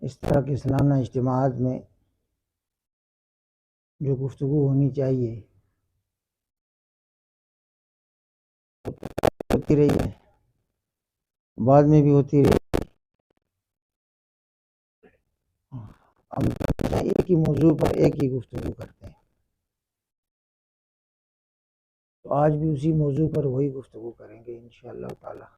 اس طرح کے سالانہ اجتماعات میں جو گفتگو ہونی چاہیے ہوتی رہی ہے، بعد میں بھی ہوتی رہی. ہم ایک ہی موضوع پر ایک ہی گفتگو کرتے ہیں، تو آج بھی اسی موضوع پر وہی گفتگو کریں گے انشاءاللہ تعالی.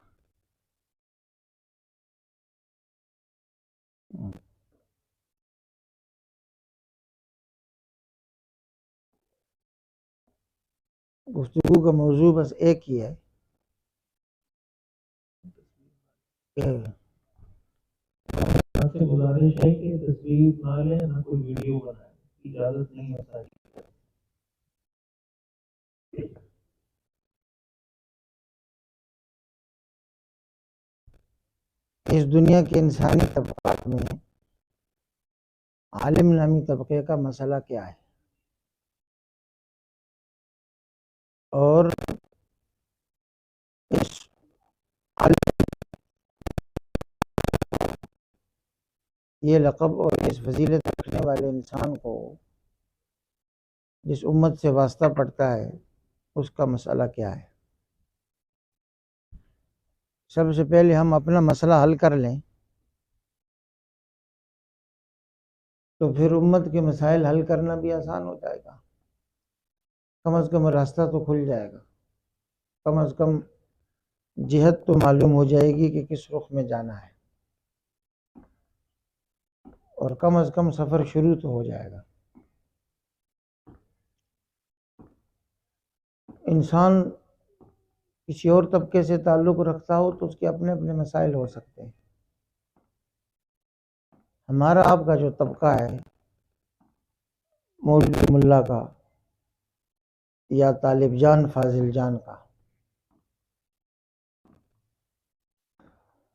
گفتگو کا موضوع بس ایک ہی ہے کہ آپ سے گزارش ہے کہ تصویر نہ لیں، نہ کوئی ویڈیو بنائیں، اجازت نہیں ہے ساری. اس دنیا کے انسانی طبقات میں عالم نامی طبقے کا مسئلہ کیا ہے، اور اس عالم یہ لقب اور اس فضیلت رکھنے والے انسان کو جس امت سے واسطہ پڑتا ہے اس کا مسئلہ کیا ہے. سب سے پہلے ہم اپنا مسئلہ حل کر لیں تو پھر امت کے مسائل حل کرنا بھی آسان ہو جائے گا. کم از کم راستہ تو کھل جائے گا، کم از کم جہت تو معلوم ہو جائے گی کہ کس رخ میں جانا ہے، اور کم از کم سفر شروع تو ہو جائے گا. انسان کسی اور طبقے سے تعلق رکھتا ہو تو اس کے اپنے اپنے مسائل ہو سکتے ہیں. ہمارا آپ کا جو طبقہ ہے مولوی ملا کا یا طالب جان فاضل جان کا،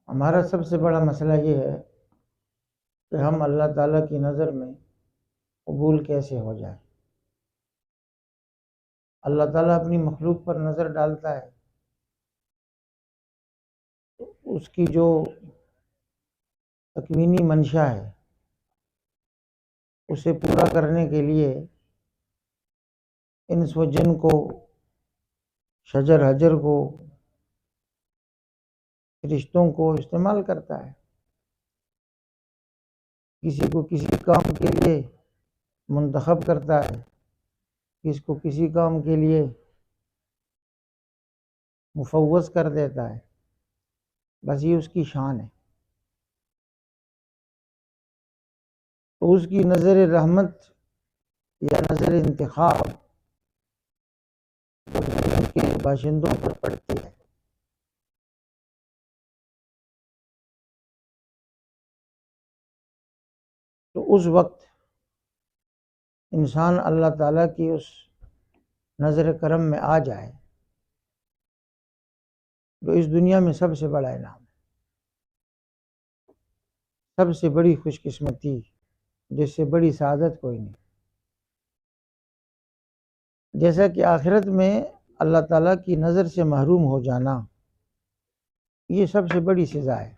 ہمارا سب سے بڑا مسئلہ یہ ہے کہ ہم اللہ تعالیٰ کی نظر میں قبول کیسے ہو جائیں. اللہ تعالیٰ اپنی مخلوق پر نظر ڈالتا ہے تو اس کی جو تکوینی منشا ہے اسے پورا کرنے کے لیے انس و جن کو، شجر حجر کو، فرشتوں کو استعمال کرتا ہے. کسی کو کسی کام کے لیے منتخب کرتا ہے، کسی کو کسی کام کے لیے مفوض کر دیتا ہے. بس یہ اس کی شان ہے. تو اس کی نظر رحمت یا نظر انتخاب کے باشندوں پر پڑتی ہے. تو اس وقت انسان اللہ تعالیٰ کی اس نظر کرم میں آ جائے تو اس دنیا میں سب سے بڑا انعام ہے، سب سے بڑی خوش قسمتی، جس سے بڑی سعادت کوئی نہیں. جیسا کہ آخرت میں اللہ تعالیٰ کی نظر سے محروم ہو جانا یہ سب سے بڑی سزا ہے.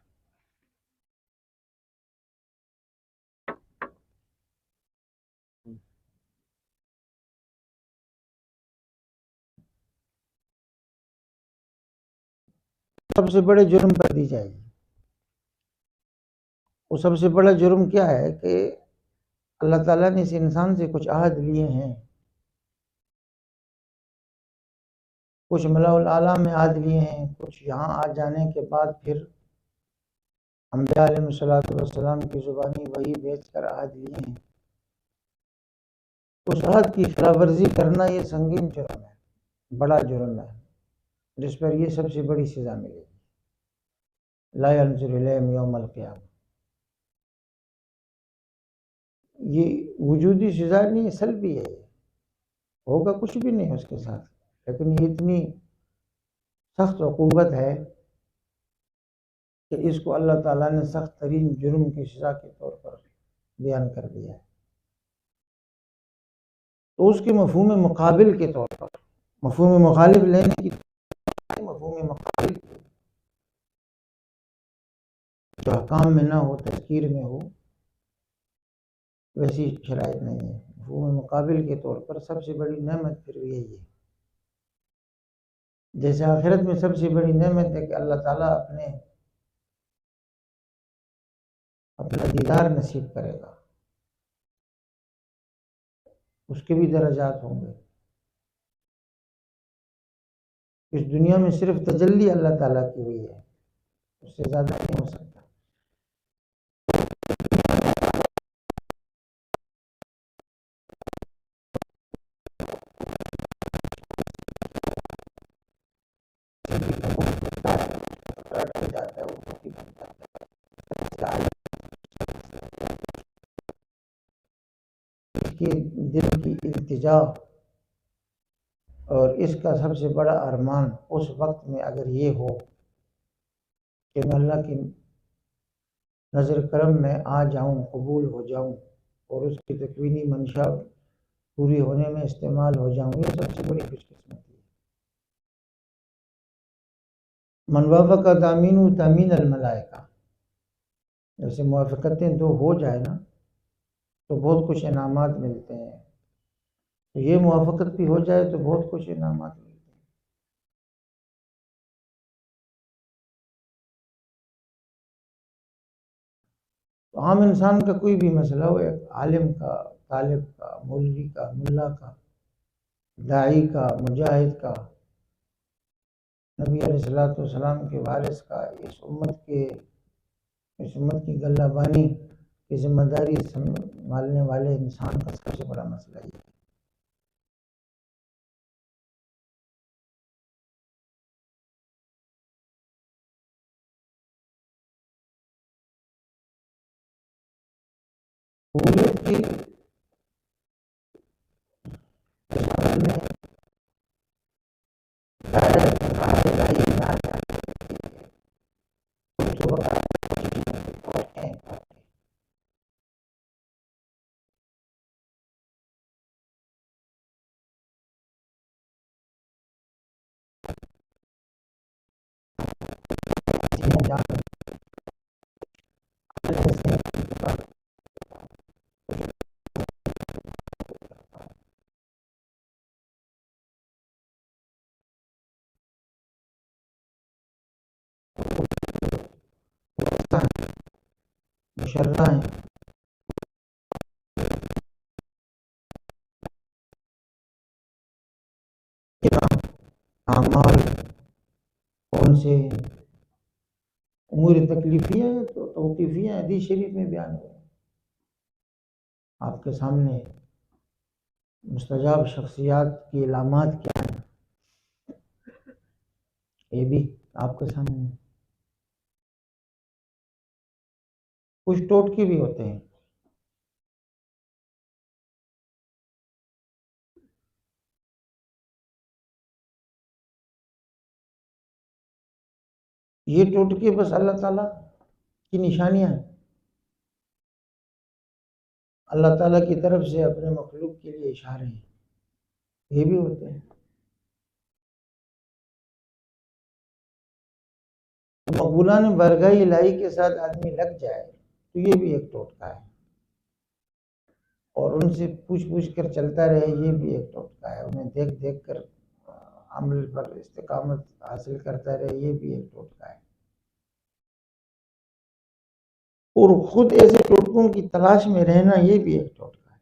سب سے بڑے جرم پر دی جائے گی. وہ سب سے بڑا جرم کیا ہے کہ اللہ تعالیٰ نے اس انسان سے کچھ عہد لیے ہیں، کچھ ملاء الاعلیٰ میں عہد لیے ہیں، کچھ یہاں آ جانے کے بعد پھر انبیاء علیہ السلام کی زبانی وحی بھیج کر عہد لیے ہیں. اس عہد کی خلاف ورزی کرنا یہ سنگین جرم ہے، بڑا جرم ہے، جس پر یہ سب سے بڑی سزا ملے گی. لا ينظر الیہم یوم القیامہ. یہ وجودی سزا نہیں، سلبی ہے، ہوگا کچھ بھی نہیں اس کے ساتھ، لیکن یہ اتنی سخت عقوبت ہے کہ اس کو اللہ تعالیٰ نے سخت ترین جرم کی سزا کے طور پر بیان کر دیا ہے. تو اس کے مفہوم مقابل کے طور پر، مفہوم مخالف لینے کی مفہوم مقابل جو احکام میں نہ ہو تذکیر میں ہو، ویسی شرائط نہیں ہے. مفہوم مقابل کے طور پر سب سے بڑی نعمت پھر یہی ہے. جیسے آخرت میں سب سے بڑی نعمت ہے کہ اللہ تعالیٰ اپنا دیدار نصیب کرے گا، اس کے بھی درجات ہوں گے. اس دنیا میں صرف تجلی اللہ تعالیٰ کی ہوئی ہے، اس سے زیادہ نہیں ہو سکتا. اس کی دل کی التجا اور اس کا سب سے بڑا ارمان اس وقت میں اگر یہ ہو کہ میں اللہ کی نظر کرم میں آ جاؤں، قبول ہو جاؤں اور اس کی تکوینی منشا پوری ہونے میں استعمال ہو جاؤں، یہ سب سے بڑی خوش قسمتی ہے. من وافق تامین تامین الملائکہ، جیسے موافقتیں دو ہو جائے نا تو بہت کچھ انعامات ملتے ہیں. تو یہ موافقت بھی ہو جائے تو بہت کچھ انعامات ملتے ہیں. تو عام انسان کا کوئی بھی مسئلہ ہو، ایک عالم کا، طالب کا، مولوی کا، ملا کا، داعی کا، مجاہد کا، نبی علیہ السلام کے وارث کا، اس امت کی گلہ بانی کی ذمہ داری سنبھالنے والے انسان کا سب سے بڑا مسئلہ یہ ہے. قبولیت کی مشرہ ہیں، اعمال کون سے امور تکلیفیہ ہیں تو توقیفیہ ہیں، حدیث شریف میں بیان ہوئے. آپ کے سامنے مستجاب شخصیات کی علامات کیا ہیں، یہ بھی آپ کے سامنے. کچھ ٹوٹکے بھی ہوتے ہیں. یہ ٹوٹکے بس اللہ تعالیٰ کی نشانیاں ہیں، اللہ تعالیٰ کی طرف سے اپنے مخلوق کے لیے اشارے ہیں، یہ بھی ہوتے ہیں. مقبولان بارگاہ الہی کے ساتھ آدمی لگ جائے تو یہ بھی ایک ٹوٹکا ہے، اور ان سے پوچھ کر چلتا رہے یہ بھی ایک ٹوٹکا ہے، انہیں دیکھ کر عمل پر استقامت حاصل کرتا رہے یہ بھی ایک ٹوٹکا ہے. اور خود ایسے ٹوٹکوں کی تلاش میں رہنا یہ بھی ایک ٹوٹکا ہے.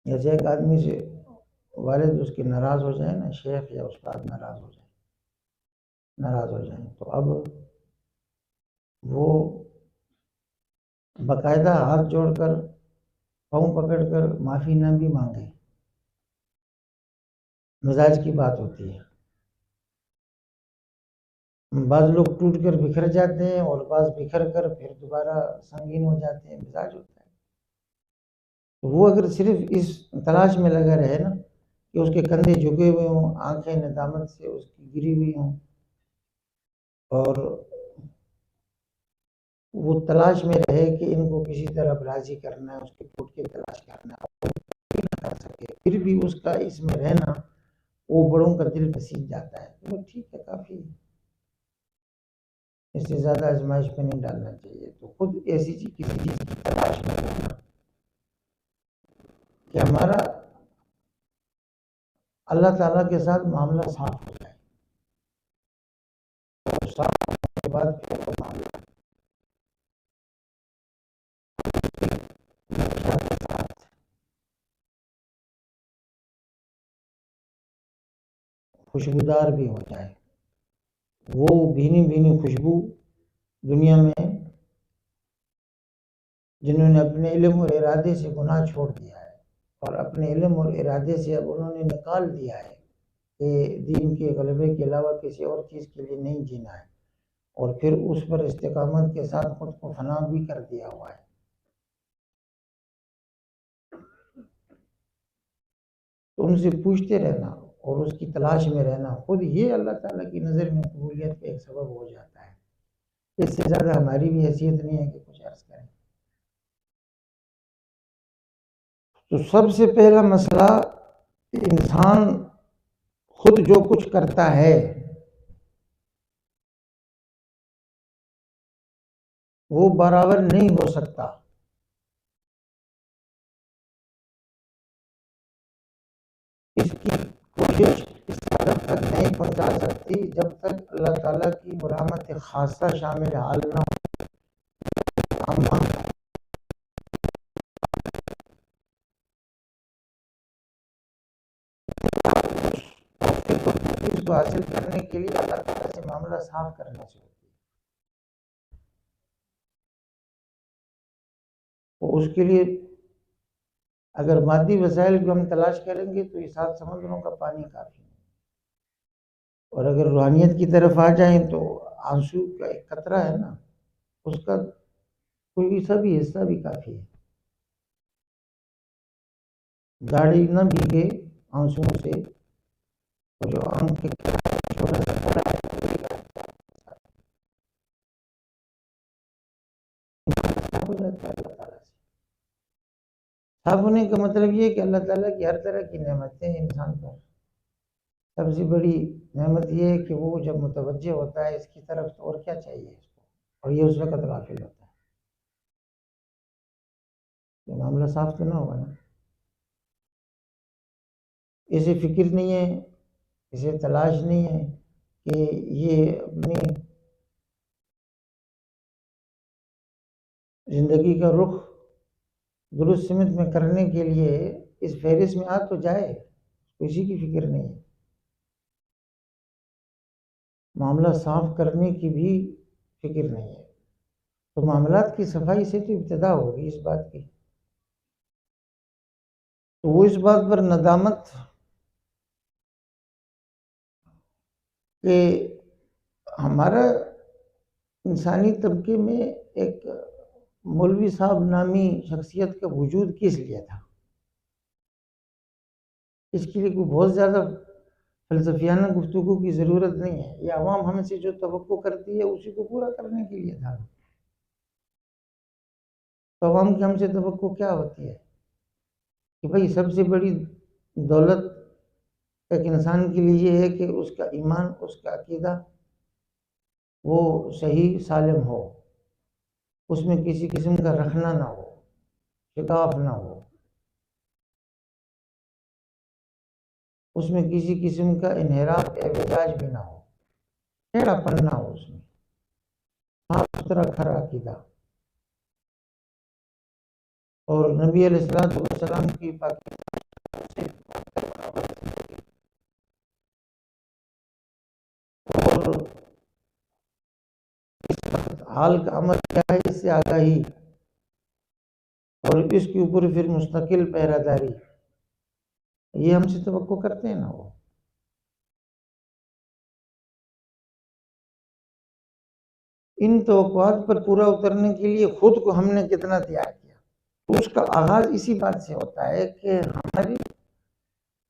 جیسے ایک آدمی سے والد اس کے ناراض ہو جائے نا، شیخ یا استاد ناراض ہو جائیں تو اب وہ باقاعدہ ہاتھ جوڑ کر پاؤں پکڑ کر معافی نہ بھی مانگے، مزاج کی بات ہوتی ہے. بعض لوگ ٹوٹ کر بکھر جاتے ہیں اور بعض بکھر کر پھر دوبارہ سنگین ہو جاتے ہیں، مزاج ہوتا ہے. تو وہ اگر صرف اس تلاش میں لگا رہے نا کہ اس کے کندھے جھکے ہوئے ہوں، آنکھیں ندامت سے اس کی گری ہوئی ہوں، اور وہ تلاش میں رہے کہ ان کو کسی طرح راضی کرنا ہے، اس کے ٹوٹکے تلاش کرنا ہے، نہ کر سکے، پھر بھی اس کا اس میں رہنا وہ بڑوں کا دل پسیج جاتا ہے، وہ ٹھیک ہے، کافی ہے. اس سے زیادہ آزمائش پہ نہیں ڈالنا چاہیے. تو خود ایسی چیز کسی چیز کی تلاش میں رہنا کہ ہمارا اللہ تعالیٰ کے ساتھ معاملہ صاف ہو جائے. صاف ہونے کے بعد پھر وہ معاملہ کے ساتھ خوشبودار بھی ہو جائے. وہ بھینی بھینی خوشبو دنیا میں جنہوں نے اپنے علم اور ارادے سے گناہ چھوڑ دیا ہے اور اپنے علم اور ارادے سے اب انہوں نے نکال دیا ہے کہ دین کے غلبے کے علاوہ کسی اور چیز کے لیے نہیں جینا ہے، اور پھر اس پر استقامت کے ساتھ خود کو فنا بھی کر دیا ہوا ہے. تو ان سے پوچھتے رہنا اور اس کی تلاش میں رہنا خود یہ اللہ تعالیٰ کی نظر میں قبولیت کا ایک سبب ہو جاتا ہے. اس سے زیادہ ہماری بھی حیثیت نہیں ہے کہ کچھ عرض کریں. تو سب سے پہلا مسئلہ انسان خود جو کچھ کرتا ہے وہ برابر نہیں ہو سکتا. اس کی کوشش اس حد تک نہیں پہنچا سکتی جب تک اللہ تعالیٰ کی مرحمت خاصہ شامل حال نہ ہو. اس کو حاصل کرنے کے لیے اللہ تعالیٰ سے معاملہ صاف کرنا چاہیے. اور اس کے لیے اگر مادی وسائل کو ہم تلاش کریں گے تو یہ 7 سمندروں کا پانی کافی ہے، اور اگر روحانیت کی طرف آ جائیں تو آنسو کا ایک قطرہ ہے نا، اس کا کوئی سا بھی حصہ بھی کافی ہے. داڑھی نہ بھیگے آنسوؤں سے، اور جو آنکھ کے چھوٹا سا قطرہ ہے ہو جاتا ہے اللہ تعالیٰ سے. صاف ہونے کا مطلب یہ ہے کہ اللہ تعالیٰ کی ہر طرح کی نعمتیں انسان پر. سب سے بڑی نعمت یہ ہے کہ وہ جب متوجہ ہوتا ہے اس کی طرف تو اور کیا چاہیے اس کو، اور یہ اس وقت غافل ہوتا ہے. یہ معاملہ صاف تو نہ ہوگا نا. اسے فکر نہیں ہے، اسے تلاش نہیں ہے کہ یہ اپنی زندگی کا رخ درست سمت میں کرنے کے لیے اس فہرست میں آ تو جائے، کسی کی فکر نہیں ہے. معاملہ صاف کرنے کی بھی فکر نہیں ہے. تو معاملات کی صفائی سے تو ابتدا ہوگی اس بات کی. تو وہ اس بات پر ندامت کہ ہمارا انسانی طبقے میں ایک مولوی صاحب نامی شخصیت کا وجود کس لیے تھا. اس کے لیے کوئی بہت زیادہ فلسفیانہ گفتگو کی ضرورت نہیں ہے. یہ عوام ہم سے جو توقع کرتی ہے اسی کو پورا کرنے کے لیے تھا. تو عوام کی ہم سے توقع کیا ہوتی ہے کہ بھئی سب سے بڑی دولت ایک انسان کے لیے یہ ہے کہ اس کا ایمان، اس کا عقیدہ وہ صحیح سالم ہو، اس میں کسی قسم کا رکھنا نہ ہو، شکاف نہ ہو، اس میں کسی قسم کا انحراف احتجاج بھی نہ ہو، ٹیڑھا پن نہ ہو، اس میں صاف ستھرا کھرا عقیدہ. اور نبی علیہ السلام کی اور حال کا عمل کیا ہے اس سے آگاہی، اور اس کے اوپر پھر مستقل پہرہ داری، یہ ہم سے توقع کرتے ہیں نا. وہ ان توقعات پر پورا اترنے کے لیے خود کو ہم نے کتنا تیار کیا. اس کا آغاز اسی بات سے ہوتا ہے کہ ہماری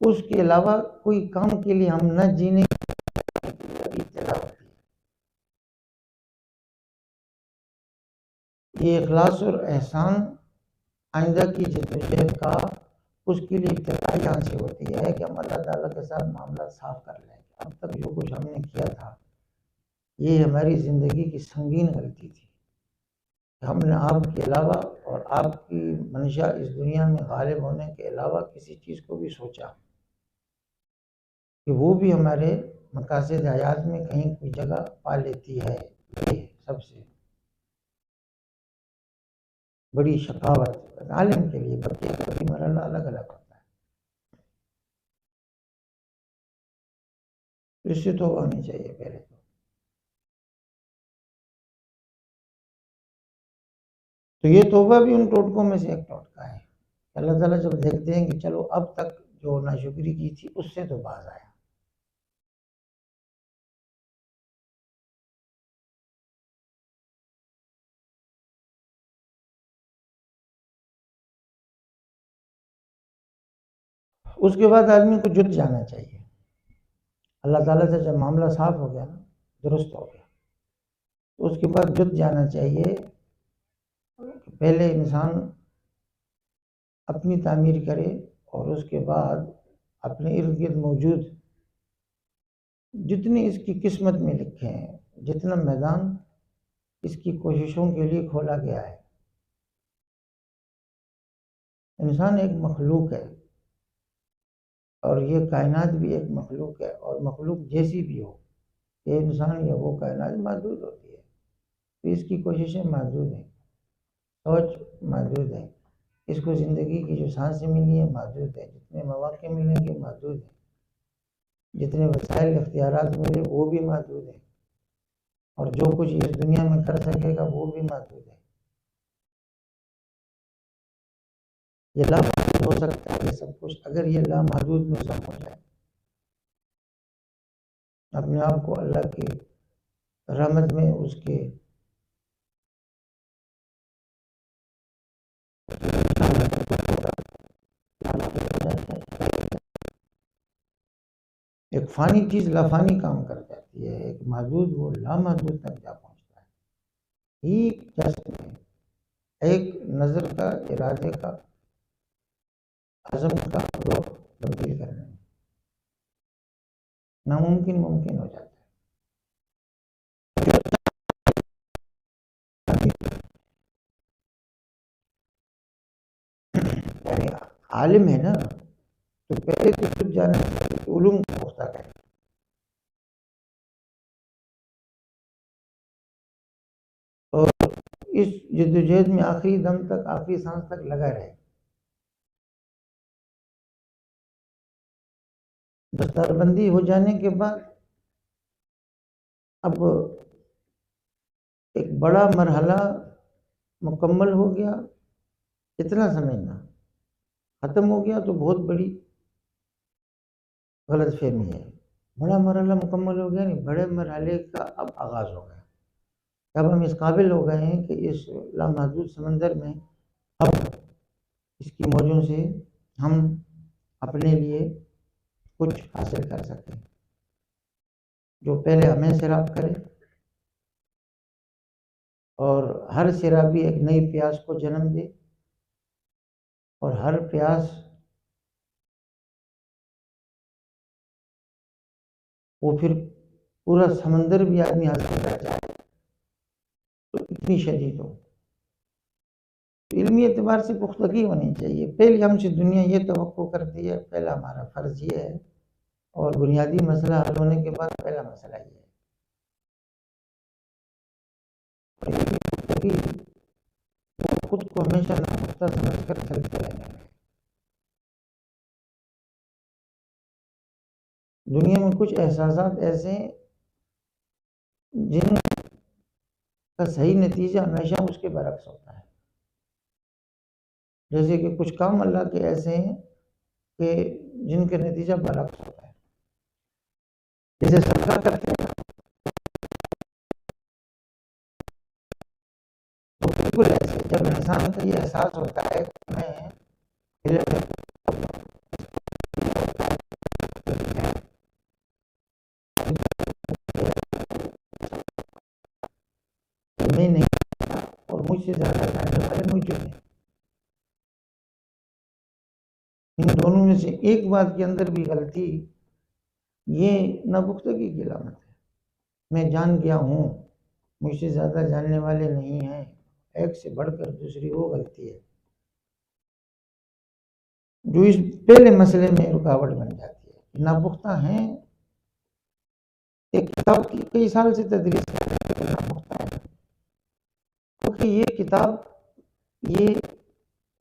اس کے علاوہ کوئی کام کے لیے ہم نہ جینے کی ابتدا ہوتی ہے. یہ اخلاص اور احسان آئندہ کی جدوجہد کا اس کے لیے ابتدا یہاں سے ہوتی ہے کہ ہم اللہ تعالیٰ کے ساتھ معاملہ صاف کر لیں. اب تک جو کچھ ہم نے کیا تھا یہ ہماری زندگی کی سنگین غلطی تھی کہ ہم نے آپ کے علاوہ اور آپ کی منشا اس دنیا میں غالب ہونے کے علاوہ کسی چیز کو بھی سوچا کہ وہ بھی ہمارے مقاصد حیات میں کہیں کوئی جگہ پا لیتی ہے. یہ سب سے بڑی شقاوت عالم کے لیے. بچے کا بھی مرحلہ الگ الگ ہوتا ہے. اس سے توبہ ہونی چاہیے پہلے تو یہ توبہ بھی ان ٹوٹکوں میں سے ایک ٹوٹکا ہے. اللہ تعالیٰ جب دیکھتے ہیں کہ چلو اب تک جو ناشکری کی تھی اس سے تو باز آیا. اس کے بعد آدمی کو جت جانا چاہیے. اللہ تعالیٰ سے جب معاملہ صاف ہو گیا نا، درست ہو گیا، تو اس کے بعد جت جانا چاہیے. پہلے انسان اپنی تعمیر کرے اور اس کے بعد اپنے ارد گرد موجود جتنے اس کی قسمت میں لکھے ہیں، جتنا میدان اس کی کوششوں کے لیے کھولا گیا ہے. انسان ایک مخلوق ہے اور یہ کائنات بھی ایک مخلوق ہے، اور مخلوق جیسی بھی ہو، یہ انسان یا وہ کائنات محدود ہوتی ہے. تو اس کی کوششیں محدود ہیں، سوچ محدود ہے، اس کو زندگی کی جو سانسیں ملی ہیں محدود ہے، جتنے مواقع ملیں گے محدود ہیں، جتنے وسائل اختیارات ملے وہ بھی محدود ہیں، اور جو کچھ اس دنیا میں کر سکے گا وہ بھی محدود ہے. یہ لامحدود ہو سکتا ہے یہ سب کچھ اگر یہ لامحدود میں ضم ہو جائے، اپنے آپ کو اللہ کی رحمت میں اس کے ایک فانی چیز لافانی کام کر جاتی ہے، ایک محدود وہ لامحدود تک جا پہنچتا ہے. ایک جسم میں ایک نظر کا، ارادے کا، عزم کا رخ تبدیل کرنے میں ناممکن ممکن ہو جاتا ہے. یعنی عالم ہے نا تو پہلے تو خود جانا چاہیے، علوم کو پختہ کرے. اور اس جدوجہد میں آخری دم تک، آخری سانس تک لگا رہے. دستار بندی ہو جانے کے بعد اب ایک بڑا مرحلہ مکمل ہو گیا. اتنا سمجھنا ختم ہو گیا تو بہت بڑی غلط فہمی ہے. بڑا مرحلہ مکمل ہو گیا نہیں، بڑے مرحلے کا اب آغاز ہو گیا. اب ہم اس قابل ہو گئے ہیں کہ اس لامحدود سمندر میں اب اس کی موجوں سے ہم اپنے لیے کچھ حاصل کر سکیں، جو پہلے ہمیں سیراب کرے، اور ہر سیرابی ایک نئی پیاس کو جنم دے، اور ہر پیاس وہ پھر پورا سمندر بھی آدمی حاصل کر جائے تو اتنی شدید ہو. علمی اعتبار سے پختگی ہونی چاہیے. پہلے ہم سے دنیا یہ توقع کرتی ہے، پہلا ہمارا فرض یہ ہے، اور بنیادی مسئلہ حل ہونے کے بعد پہلا مسئلہ یہ ہے کہ خود کو ہمیشہ ناپختہ سمجھ کر چلتے رہنے میں. دنیا میں کچھ احساسات ایسے ہیں جن کا صحیح نتیجہ ہمیشہ اس کے برعکس ہوتا ہے. جیسے کہ کچھ کام اللہ کے ایسے ہیں کہ جن کا نتیجہ برعکس ہوتا ہے. جیسے صدقہ کرتے ہیں تو بالکل ایسے جب انسان کا یہ احساس ہوتا ہے کہ میں نہیں اور مجھ سے زیادہ جاننے والے موجود ہیں. ان دونوں میں سے ایک بات کے اندر بھی غلطی یہ ناپختگی کی علامت ہے. میں جان گیا ہوں، مجھ سے زیادہ جاننے والے نہیں ہیں، ایک سے بڑھ کر دوسری وہ غلطی ہے جو اس پہلے مسئلے میں رکاوٹ بن جاتی ہے۔ ناپختہ ہیں، ایک کتاب کی کئی سال سے تدریس کر رہے ہیں، ناپختہ ہیں کیونکہ یہ کتاب، یہ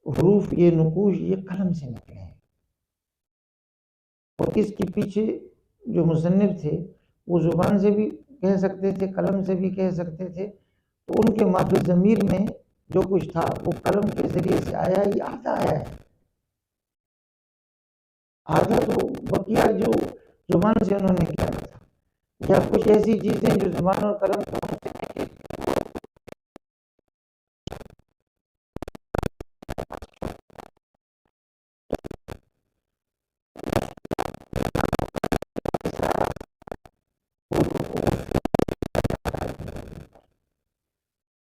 حروف، یہ نقوش، یہ قلم سے نکلے ہیں، اور اس کے پیچھے جو مصنف تھے وہ زبان سے بھی کہہ سکتے تھے، قلم سے بھی کہہ سکتے تھے، تو ان کے مافی ضمیر میں جو کچھ تھا وہ قلم کے ذریعے سے آیا ہی آدھا آیا ہے، آدھا تو بقیہ جو زبان سے انہوں نے کیا تھا، یا کچھ ایسی چیزیں جو زبان اور قلم کو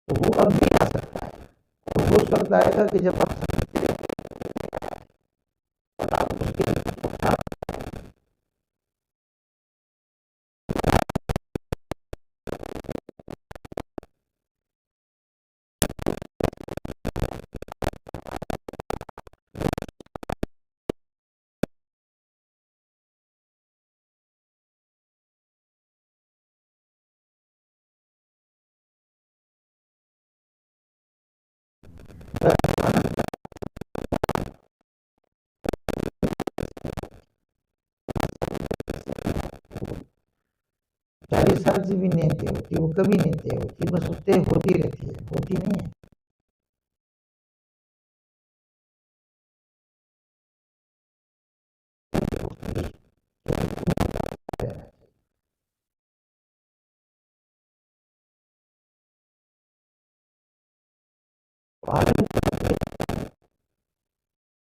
تو وہ اب بھی آ سکتا ہے، اور وہ اس وقت آئے گا کہ جب آپ چالیس سال سے بھی نہیں طے ہوتی، وہ کبھی نہیں طے ہوتی، بس وہ طے ہوتی رہتی ہے، ہوتی نہیں ہے۔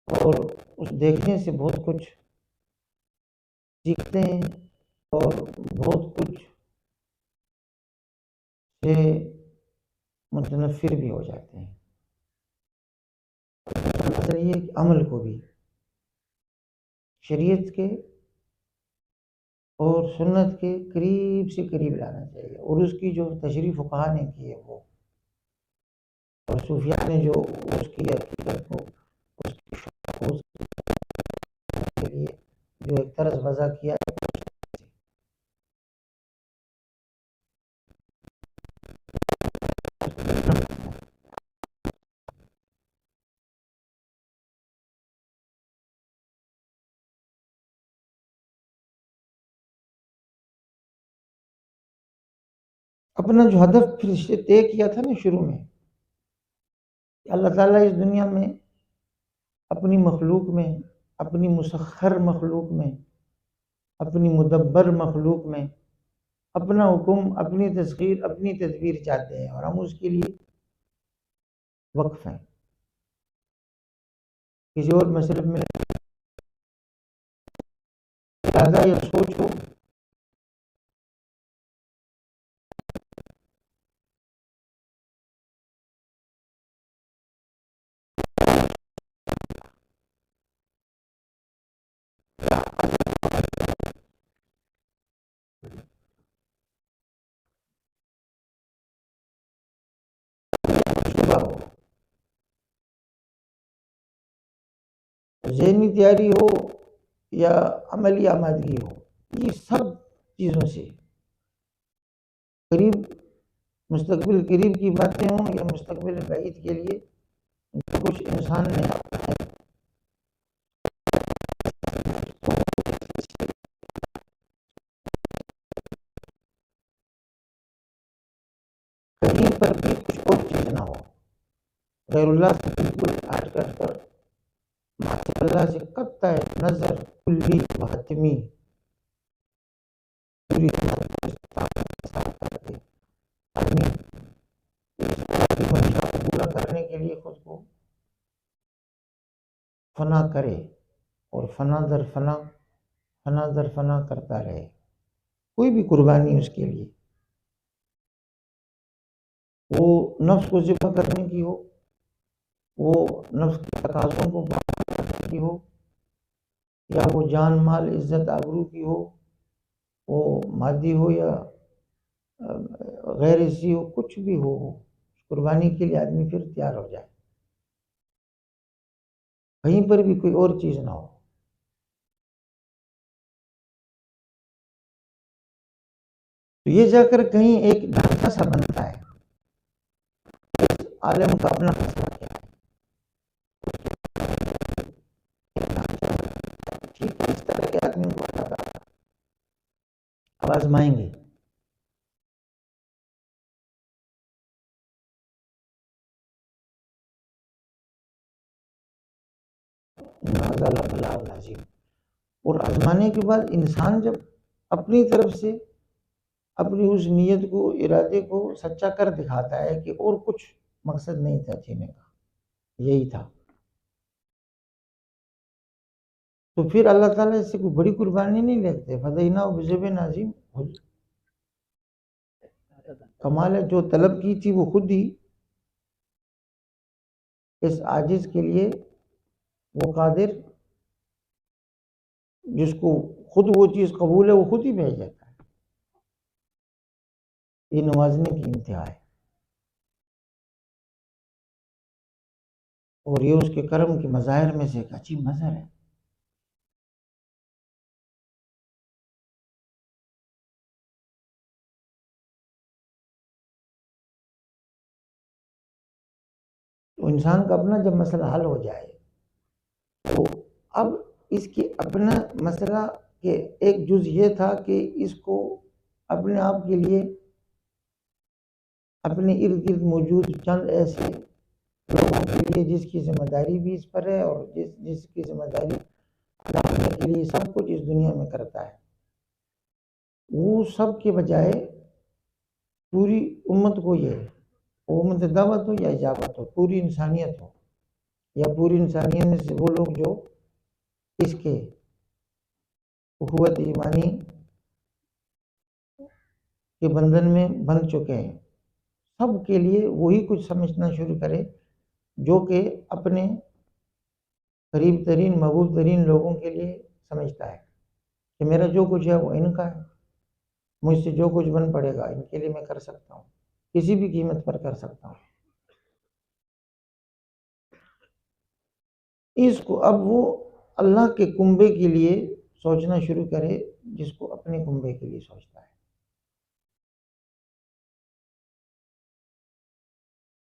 اور اس دیکھنے سے بہت کچھ سیکھتے ہیں، اور بہت کچھ سے متنفر بھی ہو جاتے ہیں۔ اصل یہ کہ عمل کو بھی شریعت کے اور سنت کے قریب سے قریب لانا چاہیے، اور اس کی جو تشریح فقہا نے کی ہے وہ، اور صوفیاء نے جو اس کی حقیقت کو، اس کے لیے جو ایک طرز وضع کیا ہے، اپنا جو ہدف پھر سے طے کیا تھا نا شروع میں، کہ اللہ تعالیٰ اس دنیا میں اپنی مخلوق میں، اپنی مسخر مخلوق میں، اپنی مدبر مخلوق میں اپنا حکم، اپنی تسخیر، اپنی تدبیر چاہتے ہیں، اور ہم اس کے لیے وقف ہیں، کسی اور مصرف میں ارادہ یا سوچ ہو شبہ ہو، ذہنی تیاری ہو یا عملی آمادگی ہو، یہ سب چیزوں سے قریب، مستقبل قریب کی باتیں ہوں یا مستقبل بعید کے لیے جو کچھ انسان نے کہیں پر بھی کچھ اور چیز نہ ہو، غیر اللہ سے بالکل ہٹ کر اللہ سے قطع نظر کلی و حتمی پوری آدمی اس منشا کو پورا کرنے کے لیے خود کو فنا کرے، اور فنا در فنا، فنا در فنا کرتا رہے، کوئی بھی قربانی اس کے لیے، وہ نفس کو ذبح کرنے کی ہو، وہ نفس کے تقاضوں کو پورا کرنے کی ہو، یا وہ جان مال عزت آبرو کی ہو، وہ مادی ہو یا غیر حصی ہو، کچھ بھی ہو، قربانی کے لیے آدمی پھر تیار ہو جائے، کہیں پر بھی کوئی اور چیز نہ ہو۔ تو یہ جا کر کہیں ایک ڈھانچہ سا بنتا ہے، عالم کا اپنا مسئلہ کیا ہے، ٹھیک ہے، اس طرح کے آدمی کو اب آزمائیں گے۔ اور آزمانے کے بعد انسان جب اپنی طرف سے اپنی اس نیت کو، ارادے کو سچا کر دکھاتا ہے کہ اور کچھ مقصد نہیں تھا جینے کا، یہی تھا، تو پھر اللہ تعالیٰ اس سے کوئی بڑی قربانی نہیں لیتے۔ فدیناہ بذبح عظیم، کمال ہے، جو طلب کی تھی وہ خود ہی اس عاجز کے لیے وہ قادر، جس کو خود وہ چیز قبول ہے وہ خود ہی بھیج دیتا ہے۔ یہ نوازنے کی انتہا ہے، اور یہ اس کے کرم کے مظاہر میں سے ایک عجیب مظہر ہے۔ تو انسان کا اپنا جب مسئلہ حل ہو جائے تو اب اس کی اپنا مسئلہ کہ ایک جز یہ تھا کہ اس کو اپنے آپ کے لیے اپنے ارد گرد موجود چند ایسے لوگوں کے لیے جس کی ذمہ داری بھی اس پر ہے، اور جس کی ذمہ داری ادا کرنے کے لیے سب کچھ اس دنیا میں کرتا ہے، وہ سب کے بجائے پوری امت کو، یہ امت دعوت ہو یا اجابت ہو، پوری انسانیت ہو، یا پوری انسانیت میں سے وہ لوگ جو اس کے اخوت ایمانی کے بندھن میں بندھ چکے ہیں، سب کے لیے وہی کچھ سمجھنا شروع کرے جو کہ اپنے قریب ترین، محبوب ترین لوگوں کے لیے سمجھتا ہے کہ میرا جو کچھ ہے وہ ان کا ہے، مجھ سے جو کچھ بن پڑے گا ان کے لیے میں کر سکتا ہوں، کسی بھی قیمت پر کر سکتا ہوں۔ اس کو اب وہ اللہ کے کنبے کے لیے سوچنا شروع کرے جس کو اپنے کنبے کے لیے سوچتا ہے۔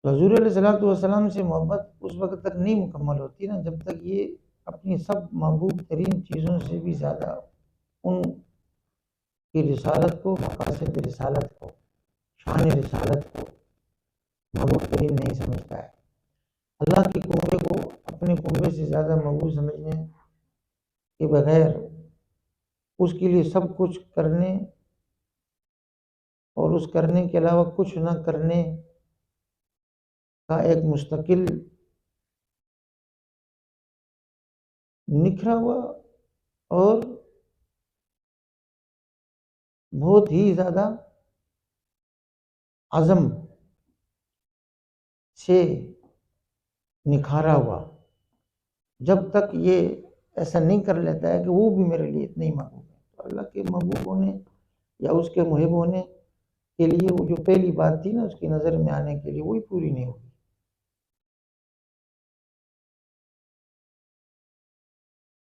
حضور علیہ السلام سے محبت اس وقت تک نہیں مکمل ہوتی نا جب تک یہ اپنی سب محبوب ترین چیزوں سے بھی زیادہ ان کی رسالت کو، مقاصد رسالت کو، شان رسالت کو محبوب ترین نہیں سمجھتا ہے۔ اللہ کے کنبے کو اپنے کنبے سے زیادہ محبوب سمجھنے کے بغیر اس کے لیے سب کچھ کرنے اور اس کرنے کے علاوہ کچھ نہ کرنے کا ایک مستقل نکھرا ہوا اور بہت ہی زیادہ عزم سے نکھارا ہوا، جب تک یہ ایسا نہیں کر لیتا ہے کہ وہ بھی میرے لیے اتنا ہی محبوب ہے، تو اللہ کے محبوب ہونے یا اس کے محب ہونے کے لیے وہ جو پہلی بات تھی نا اس کی نظر میں آنے کے لیے، وہی پوری نہیں ہوگی۔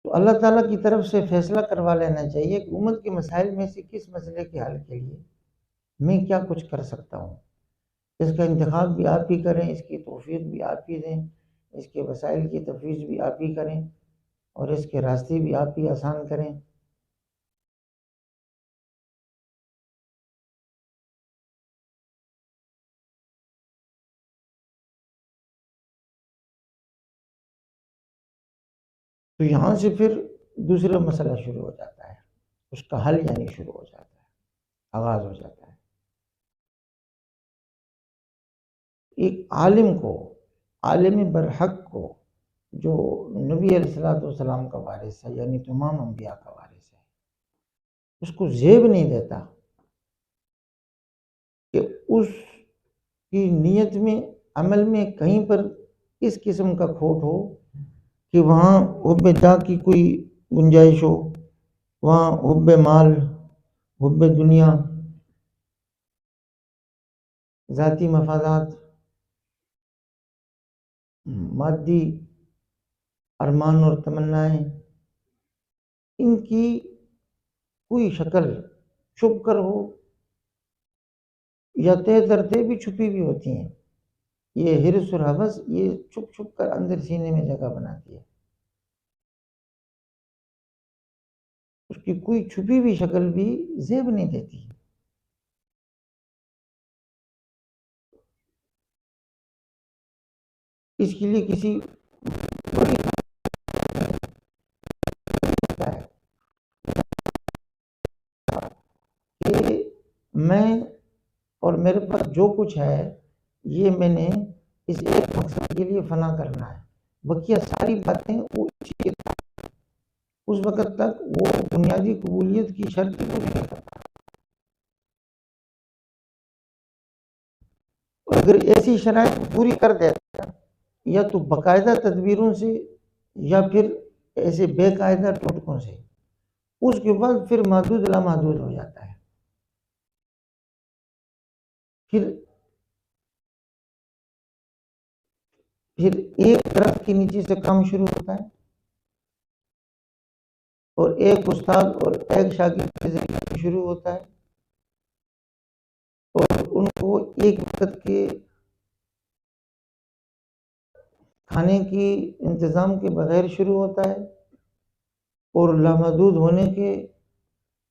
تو اللہ تعالیٰ کی طرف سے فیصلہ کروا لینا چاہیے کہ امت کے مسائل میں سے کس مسئلے کے حل کے لیے میں کیا کچھ کر سکتا ہوں، اس کا انتخاب بھی آپ ہی کریں، اس کی توفیق بھی آپ ہی دیں، اس کے وسائل کی تفویض بھی آپ ہی کریں، اور اس کے راستے بھی آپ ہی آسان کریں۔ تو یہاں سے پھر دوسرا مسئلہ شروع ہو جاتا ہے، اس کا حل یعنی شروع ہو جاتا ہے، آغاز ہو جاتا ہے۔ ایک عالم کو، عالم برحق کو، جو نبی علیہ السلام کا وارث ہے، یعنی تمام انبیاء کا وارث ہے، اس کو زیب نہیں دیتا کہ اس کی نیت میں، عمل میں کہیں پر اس قسم کا کھوٹ ہو کہ وہاں حب جاہ کی کوئی گنجائش ہو، وہاں حب مال، حب دنیا ذاتی مفادات، مادی ارمان اور تمنائیں، ان کی کوئی شکل چھپ کر ہو یا تہ ترتے بھی چھپی بھی ہوتی ہیں، یہ حرص اور ہوس یہ چھپ چھپ کر اندر سینے میں جگہ بناتی ہے، اس کی کوئی چھپی ہوئی شکل بھی زیب نہیں دیتی۔ اس کے لیے کسی بڑی ہے کہ میں اور میرے پاس جو کچھ ہے یہ میں نے اس ایک مقصد کے لیے فنا کرنا ہے، بقیہ ساری باتیں وہ اسی اس وقت تک وہ بنیادی قبولیت کی شرط ہی پوری نہیں کرتا۔ اور اگر ایسی شرائط پوری کر دیتا یا تو باقاعدہ تدبیروں سے یا پھر ایسے بے قاعدہ ٹوٹکوں سے، اس کے بعد پھر محدود لامحدود ہو جاتا ہے۔ پھر ایک درخت کے نیچے سے کام شروع ہوتا ہے اور ایک استاد اور ایک شاگرد کے ذریعے سے شروع ہوتا ہے، اور ان کو ایک وقت کے کھانے کی انتظام کے بغیر شروع ہوتا ہے، اور لامحدود ہونے کے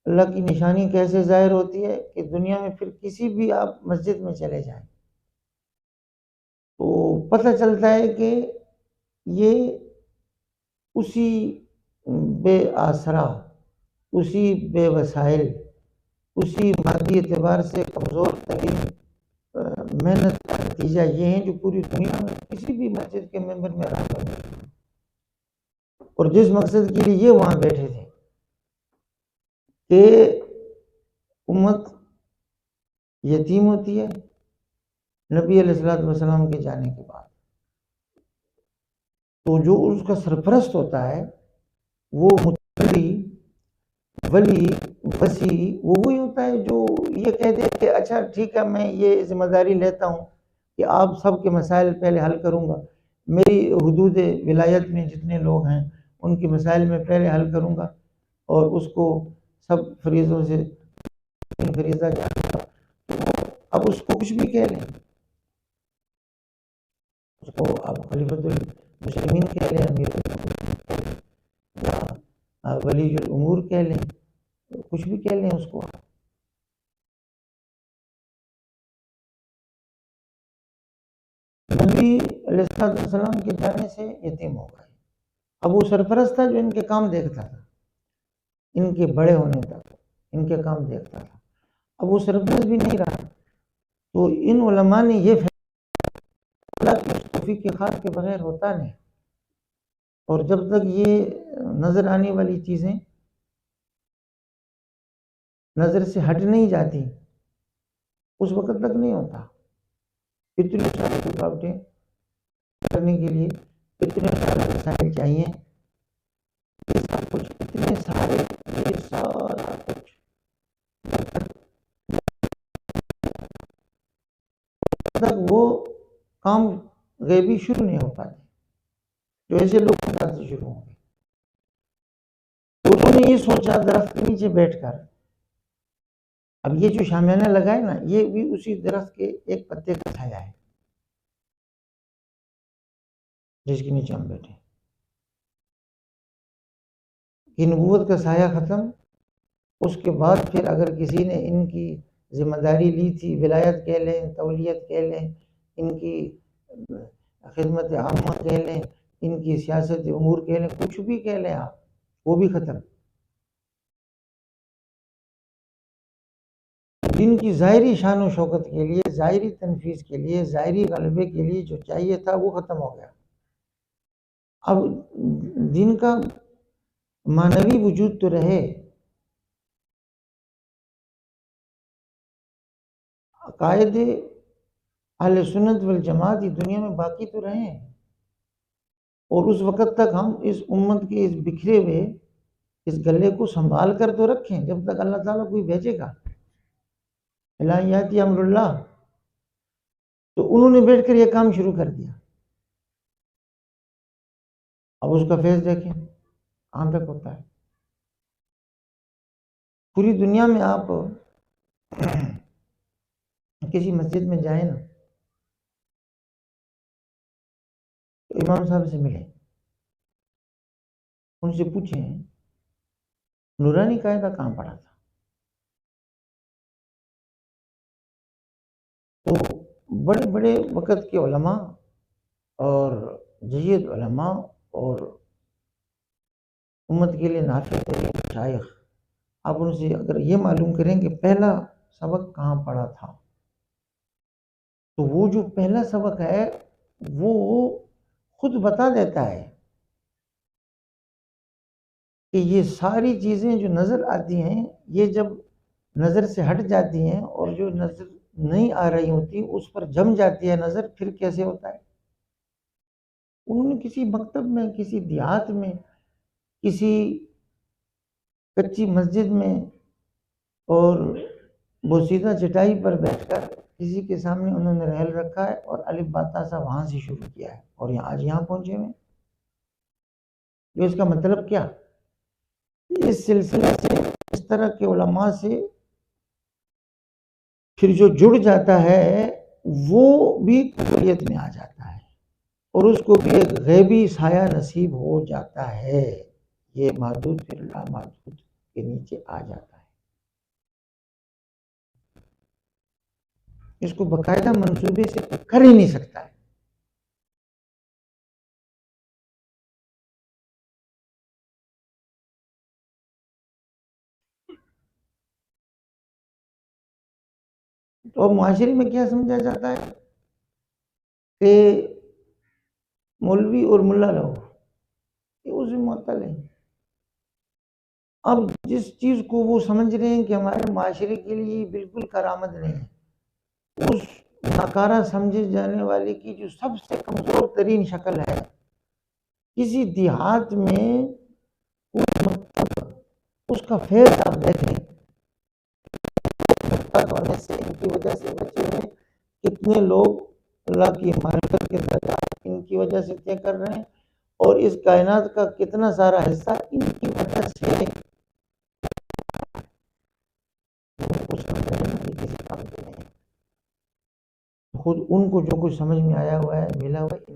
اللہ کی نشانی کیسے ظاہر ہوتی ہے کہ دنیا میں پھر کسی بھی آپ مسجد میں چلے جائیں تو پتہ چلتا ہے کہ یہ اسی بے آسرا، اسی بے وسائل، اسی مادی اعتبار سے کمزور ترین محنت کا نتیجہ یہ ہیں جو پوری دنیا میں کسی بھی مسجد کے ممبر میں رہا ہے، اور جس مقصد کے لیے یہ وہاں بیٹھے تھے کہ امت یتیم ہوتی ہے نبی علیہ السلام کے جانے کے بعد، تو جو اس کا سرپرست ہوتا ہے وہ متقی ولی وسیع وہ وہی ہوتا ہے جو یہ کہہ دے کہ اچھا ٹھیک ہے میں یہ ذمہ داری لیتا ہوں کہ آپ سب کے مسائل پہلے حل کروں گا، میری حدود ولایت میں جتنے لوگ ہیں ان کے مسائل میں پہلے حل کروں گا، اور اس کو سب فریضوں سے فریضہ جانے گا۔ اب اس کو کچھ بھی کہہ لیں، اس کو آپ خلیفۃ المسلمین کہہ لیں، امیر المؤمنین یا ولی الامور کہہ لیں، کچھ بھی کہہ لیں اس کو۔ نبی علیہ السلام کے جانے سے یتیم ہو گئے، اب وہ سرپرست تھا جو ان کے کام دیکھتا تھا، ان کے بڑے ہونے تک ان کے کام دیکھتا تھا، اب وہ سرپرست بھی نہیں رہا، تو ان علماء نے یہ فیصلہ کہ توفیق کے خاص کے بغیر ہوتا نہیں، اور جب تک یہ نظر آنے والی چیزیں نظر سے ہٹ نہیں جاتی اس وقت تک نہیں ہوتا۔ اتنی ساری رکاوٹیں کرنے کے لیے اتنے سارے وسائل چاہیے، یہ سب کچھ اتنے سارے یہ سارا کچھ تک وہ کام غیبی شروع نہیں ہو پاتے جو ایسے لوگ سے شروع ہوں گے۔ انہوں نے یہ سوچا درخت کے نیچے بیٹھ کر، اب یہ جو شامیانہ لگائے نا یہ بھی اسی درخت کے ایک پتے کا سایہ ہے جس کے نیچے ہم بیٹھے، کہ نبوت کا سایہ ختم، اس کے بعد پھر اگر کسی نے ان کی ذمہ داری لی تھی، ولایت کہہ لیں، تولیت کہہ لیں، ان کی خدمت عامہ کہہ لیں، ان کی سیاست امور کہہ لیں، کچھ بھی کہہ لیں آپ، وہ بھی ختم۔ دن کی ظاہری شان و شوکت کے لیے، ظاہری تنفیذ کے لیے، ظاہری غلبے کے لیے جو چاہیے تھا وہ ختم ہو گیا۔ اب دن کا معنوی وجود تو رہے، عقائد اہل سنت والجماعت دنیا میں باقی تو رہے ہیں، اور اس وقت تک ہم اس امت کے اس بکھرے ہوئے اس گلے کو سنبھال کر تو رکھیں جب تک اللہ تعالیٰ کوئی بھیجے گا۔ الہیاتی امر اللہ، تو انہوں نے بیٹھ کر یہ کام شروع کر دیا. اب اس کا فیض دیکھیں کہاں تک ہوتا ہے. پوری دنیا میں آپ کسی مسجد میں جائیں نا تو امام صاحب سے ملیں، ان سے پوچھیں نورانی قاعدہ کہاں پڑھا تھا. تو بڑے بڑے وقت کے علماء اور جید علماء اور امت کے لیے نافع ترین مشائخ، آپ ان سے اگر یہ معلوم کریں کہ پہلا سبق کہاں پڑھا تھا، تو وہ جو پہلا سبق ہے وہ خود بتا دیتا ہے کہ یہ ساری چیزیں جو نظر آتی ہیں یہ جب نظر سے ہٹ جاتی ہیں اور جو نظر نہیں آ رہی ہوتی اس پر جم جاتی ہے نظر، پھر کیسے ہوتا ہے. انہوں نے کسی مکتب میں، کسی دیہات میں، کسی کچی مسجد میں اور بوسیدہ چٹائی پر بیٹھ کر کسی کے سامنے انہوں نے رہل رکھا ہے اور الف باتا سا وہاں سے شروع کیا ہے اور آج یہاں پہنچے ہوئے. جو اس کا مطلب کیا، اس سلسلے سے اس طرح کے علماء سے پھر جو جڑ جاتا ہے وہ بھی قبولیت میں آ جاتا ہے اور اس کو بھی ایک غیبی سایہ نصیب ہو جاتا ہے. یہ محدود پھر لامحدود کے نیچے آ جاتا ہے. اس کو باقاعدہ منصوبے سے کر ہی نہیں سکتا ہے. تو اب معاشرے میں کیا سمجھا جاتا ہے کہ مولوی اور ملا لوگ یہ اس میں معطل ہیں. اب جس چیز کو وہ سمجھ رہے ہیں کہ ہمارے معاشرے کے لیے بالکل کارآمد نہیں ہے، اس ناکارہ سمجھے جانے والے کی جو سب سے کمزور ترین شکل ہے، کسی دیہات میں اس کا فیض آپ دیکھیں ہونے سے ان کی وجہ سے بچے ہیں کتنے لوگ اللہ کی معرفت کے درجات ان کی وجہ سے طے کر رہے ہیں اور اس کائنات کا کتنا سارا حصہ ان کی وجہ سے خود ان کو جو کچھ سمجھ میں آیا ہوا ہے ملا ہوا ہے.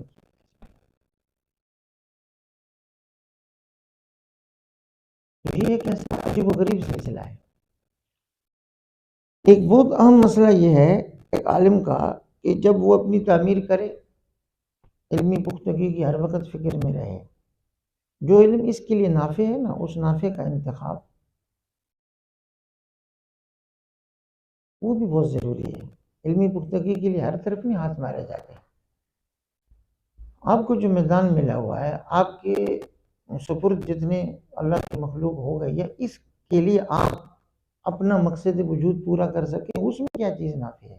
یہ ایک ایسا عجیب و غریب سلسلہ ہے. ایک بہت اہم مسئلہ یہ ہے ایک عالم کا کہ جب وہ اپنی تعمیر کرے علمی پختگی کی ہر وقت فکر میں رہے. جو علم اس کے لیے نافع ہے نا اس نافع کا انتخاب وہ بھی بہت ضروری ہے. علمی پختگی کے لیے ہر طرف نہیں ہاتھ مارے جاتے. آپ کو جو میدان ملا ہوا ہے آپ کے سپرد جتنے اللہ کی مخلوق ہو گئی ہے اس کے لیے آپ اپنا مقصد وجود پورا کر سکیں، اس میں کیا چیز نافع ہے.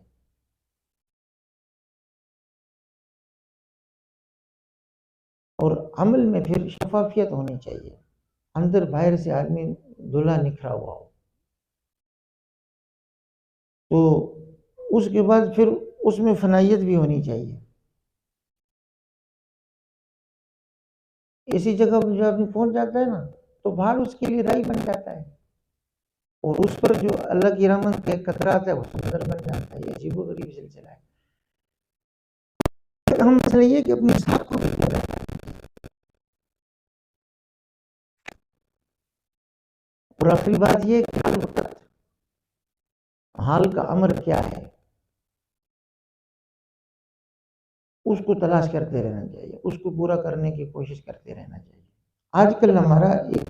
اور عمل میں پھر شفافیت ہونی چاہیے، اندر باہر سے آدمی دھلا نکھرا ہوا ہو. تو اس کے بعد پھر اس میں فنائیت بھی ہونی چاہیے. اسی جگہ پر جو آدمی پہنچ جاتا ہے نا تو پہاڑ اس کے لیے رائی بن جاتا ہے اور اس پر جو اللہ کی رحمت کے قطرات ہے وہ سمندر بن جاتا ہے. یہ عجیب و غریب سلسلہ ہے. ہم مسئلہ یہ کہ اپنی ساتھ کو بھی کیا رہتا ہے. اور آخری بات یہ کہ ہر وقت حال کا امر کیا ہے اس کو تلاش کرتے رہنا چاہیے، اس کو پورا کرنے کی کوشش کرتے رہنا چاہیے. آج کل ہمارا ایک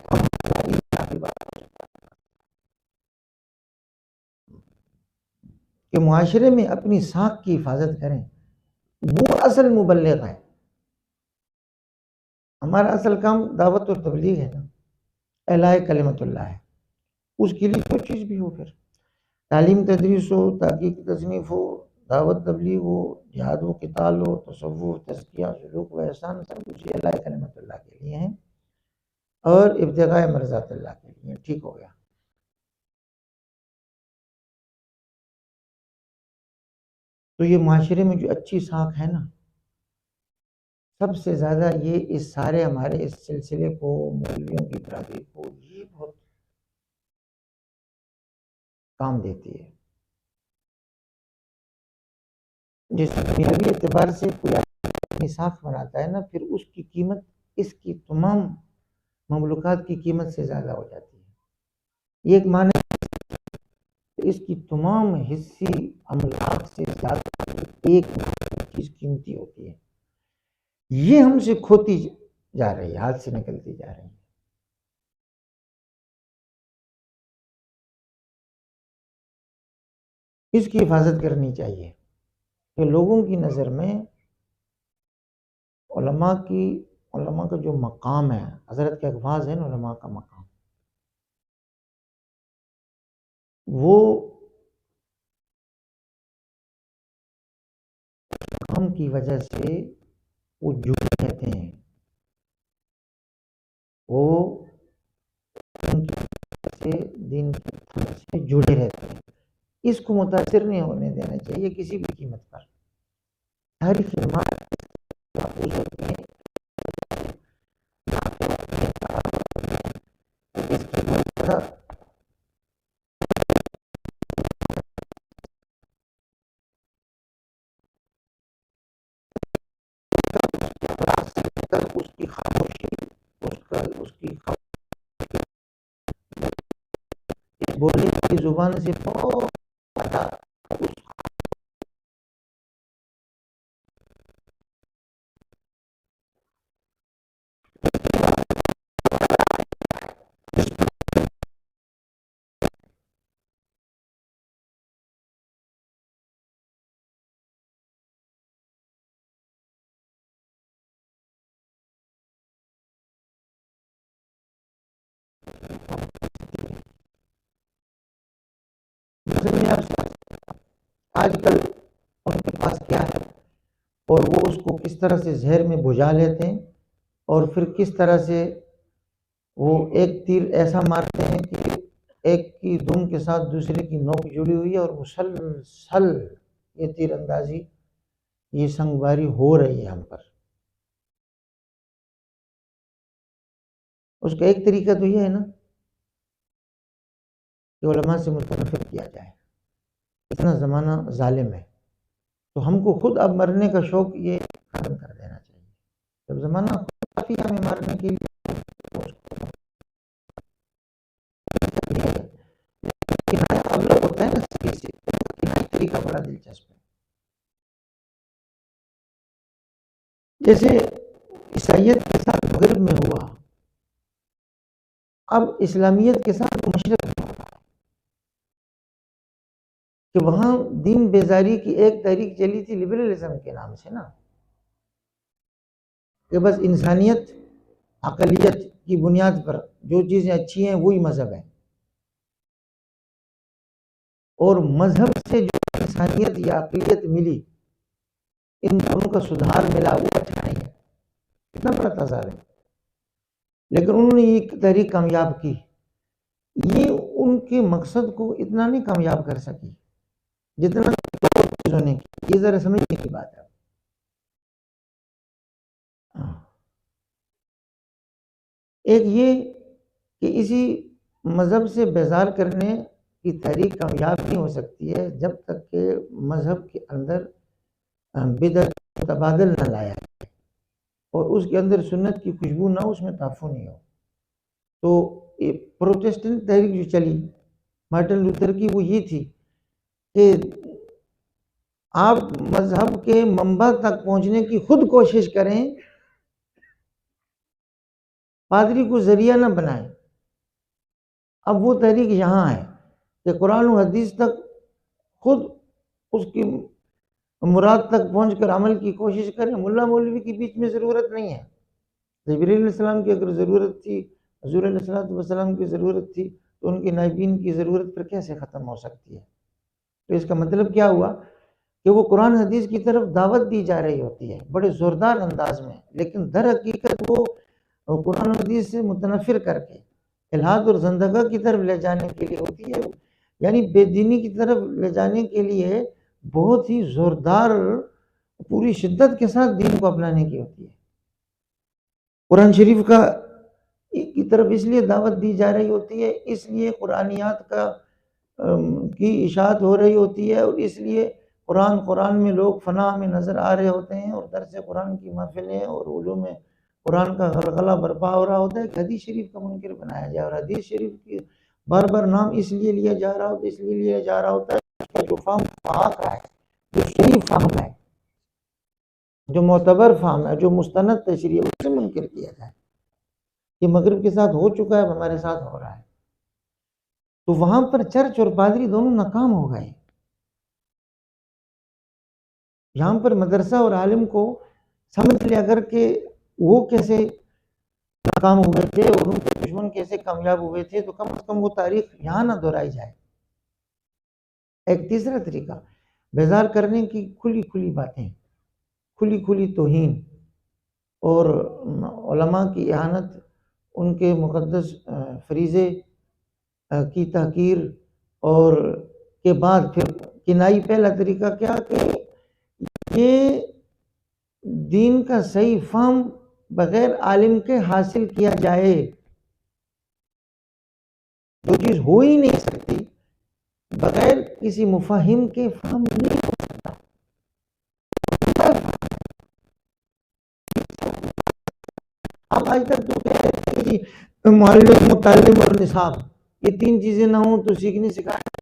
کہ معاشرے میں اپنی ساکھ کی حفاظت کریں، وہ اصل مبلغ ہے. ہمارا اصل کام دعوت اور تبلیغ ہے نا، اعلاء کلمت اللہ ہے. اس کے لیے کوئی چیز بھی ہو، پھر تعلیم تدریس ہو، تحقیق تصنیف ہو، دعوت تبلیغ ہو، جہاد و قتال ہو، تصوف، تزکیہ، سلوک و احسان، سب کچھ اعلاء کلمت اللہ کے لیے ہیں اور ابتغاء مرضات اللہ کے لیے. ٹھیک ہو گیا. تو یہ معاشرے میں جو اچھی ساکھ ہے نا، سب سے زیادہ یہ اس سارے ہمارے اس سلسلے کو، مولویوں کی برادری کو یہ بہت کام دیتی ہے. جس دنیاوی اعتبار سے کوئی اپنی ساکھ بناتا ہے نا، پھر اس کی قیمت اس کی تمام مملوکات کی قیمت سے زیادہ ہو جاتی ہے. یہ ایک معنی اس کی تمام حصی املاک سے زیادہ ایک چیز قیمتی ہوتی ہے. یہ ہم سے کھوتی جا رہی ہے، ہاتھ سے نکلتی جا رہی ہے. اس کی حفاظت کرنی چاہیے کہ لوگوں کی نظر میں علماء کا جو مقام ہے، حضرت کے الفاظ ہیں نا، علماء کا مقام، وہ مقام کی وجہ سے وہ جڑے رہتے ہیں، وہ ان کی وجہ سے دین سے جڑے رہتے ہیں. اس کو متاثر نہیں ہونے دینا چاہیے کسی بھی قیمت پر. ساری خدمات محفوظ ہوتی ہیں. اس کی بہت زیادہ اس کی خاموشی، اس کی بولنے کی زبان سے بہت زیادہ آج کل ان کے پاس کیا ہے اور وہ اس کو کس طرح سے زہر میں بجھا لیتے ہیں، اور پھر کس طرح سے وہ ایک تیر ایسا مارتے ہیں کہ ایک کی دم کے ساتھ دوسرے کی نوک جڑی ہوئی ہے، اور مسلسل یہ تیر اندازی، یہ سنگباری ہو رہی ہے ہم پر. اس کا ایک طریقہ تو یہ ہے نا کہ علماء سے متنفر کیا جائے. اتنا زمانہ ظالم ہے تو ہم کو خود اب مرنے کا شوق یہ ختم کر دینا چاہیے. جب زمانہ خود کافی ہمیں مارنے کے لیے ہوتا ہے نا، طریقہ بڑا دلچسپ ہے. جیسے عیسائیت کے ساتھ مغرب میں ہوا، اب اسلامیت کے ساتھ مشرق میں ہوا کہ وہاں دین بیزاری کی ایک تحریک چلی تھی لبرلزم کے نام سے نا، کہ بس انسانیت اقلیت کی بنیاد پر جو چیزیں اچھی ہیں وہی مذہب ہے، اور مذہب سے جو انسانیت یا اقلیت ملی، ان دونوں کا سدھار ملا، وہ اچھا نہیں ہے. اتنا بڑا تضاد ہے. لیکن انہوں نے یہ تحریک کامیاب کی. یہ ان کے مقصد کو اتنا نہیں کامیاب کر سکی جتنا چیزوں نے کی. یہ ذرا سمجھنے کی بات ہے. ایک یہ کہ اسی مذہب سے بیزار کرنے کی تحریک کامیاب نہیں ہو سکتی ہے جب تک کہ مذہب کے اندر بدعت تبادل نہ لایا جائے اور اس کے اندر سنت کی خوشبو نہ، اس میں تعفن نہیں ہو. تو پروٹیسٹنٹ تحریک جو چلی مارٹن لوتھر کی، وہ یہ تھی کہ آپ مذہب کے منبع تک پہنچنے کی خود کوشش کریں، پادری کو ذریعہ نہ بنائیں. اب وہ تحریک یہاں ہے کہ قرآن و حدیث تک خود اس کی مراد تک پہنچ کر عمل کی کوشش کریں. ملا مولوی کے بیچ میں ضرورت نہیں ہے. جبریل علیہ السلام کی اگر ضرورت تھی، حضور علیہ السلام کی ضرورت تھی، تو ان کے نائبین کی ضرورت پر کیسے ختم ہو سکتی ہے؟ تو اس کا مطلب کیا ہوا کہ وہ قرآن حدیث کی طرف دعوت دی جا رہی ہوتی ہے بڑے زوردار انداز میں، لیکن در حقیقت وہ قرآن حدیث سے متنفر کر کے الحاد اور زندگی کی طرف لے جانے کے لیے ہوتی ہے. یعنی بے دینی کی طرف لے جانے کے لیے بہت ہی زوردار پوری شدت کے ساتھ دین کو اپنانے کی ہوتی ہے. قرآن شریف کی طرف اس لیے دعوت دی جا رہی ہوتی ہے، اس لیے قرآنیات کی اشاعت ہو رہی ہوتی ہے، اور اس لیے قرآن میں لوگ فنا میں نظر آ رہے ہوتے ہیں، اور درس قرآن کی محفلیں اور علوم قرآن کا غلغلہ برپا ہو رہا ہوتا ہے کہ حدیث شریف کا منکر بنایا جائے. اور حدیث شریف کی بار بار نام اس لیے لیا جا رہا ہوتا ہے اس کا جو فہم پاک ہے، جو صحیح فہم ہے، جو معتبر فہم ہے، جو مستند تشریح ہے، اس سے منکر کیا جائے. یہ مغرب کے ساتھ ہو چکا ہے، ہمارے ساتھ ہو رہا ہے. تو وہاں پر چرچ اور پادری دونوں ناکام ہو گئے. یہاں پر مدرسہ اور عالم کو سمجھ لیا کر کے وہ کیسے ناکام ہوئے تھے اور ان کے دشمن کیسے کامیاب ہوئے تھے، تو کم از کم وہ تاریخ یہاں نہ دہرائی جائے. ایک تیسرا طریقہ بیزار کرنے کی کھلی باتیں، کھلی توہین اور علماء کی اہانت، ان کے مقدس فریضے کی تحقیر، اور کے بعد پھر کنائی. پہلا طریقہ کیا کہ یہ دین کا صحیح فہم بغیر عالم کے حاصل کیا جائے. جو چیز ہو ہی نہیں سکتی بغیر کسی مفاہیم کے فہم نہیں ہو سکتا. اب آج تک تو کہہ رہے ہیں کہ معلم، متعلم اور نصاب، یہ تین چیزیں نہ ہوں تو سیکھنے سکھانے.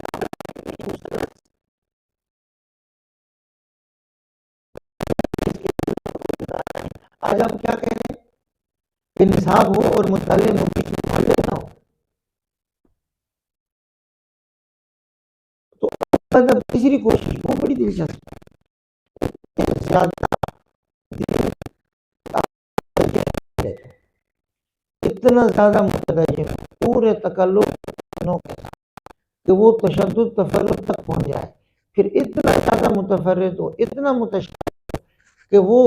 آج آپ کیا کہہ رہے ہیں کہ نصاب ہو اور متعلم ہو، بیچ میں معلم نہ ہو. تو اب تیسری کوشش وہ بڑی دلچسپ ہے. اتنا زیادہ متدین پورے تکلف کہ وہ تشدد تفرق تک پہنچ جائے، پھر اتنا زیادہ متفرد ہو، اتنا متشدد کہ وہ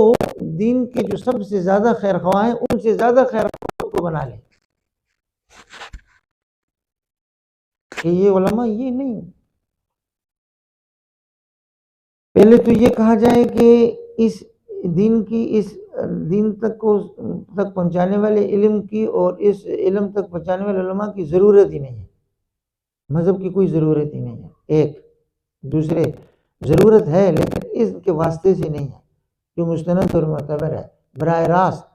دین کے جو سب سے زیادہ خیر خواہ ہیں ان سے زیادہ خیر خواہ کو بنا لے. کہ یہ علماء یہ نہیں. پہلے تو یہ کہا جائے کہ اس دین تک پہنچانے والے علم کی اور اس علم تک پہنچانے والے علماء کی ضرورت ہی نہیں ہے. مذہب کی کوئی ضرورت ہی نہیں ہے. ایک دوسرے ضرورت ہے لیکن اس کے واسطے سے نہیں ہے جو مستند اور معتبر ہے براہ راست،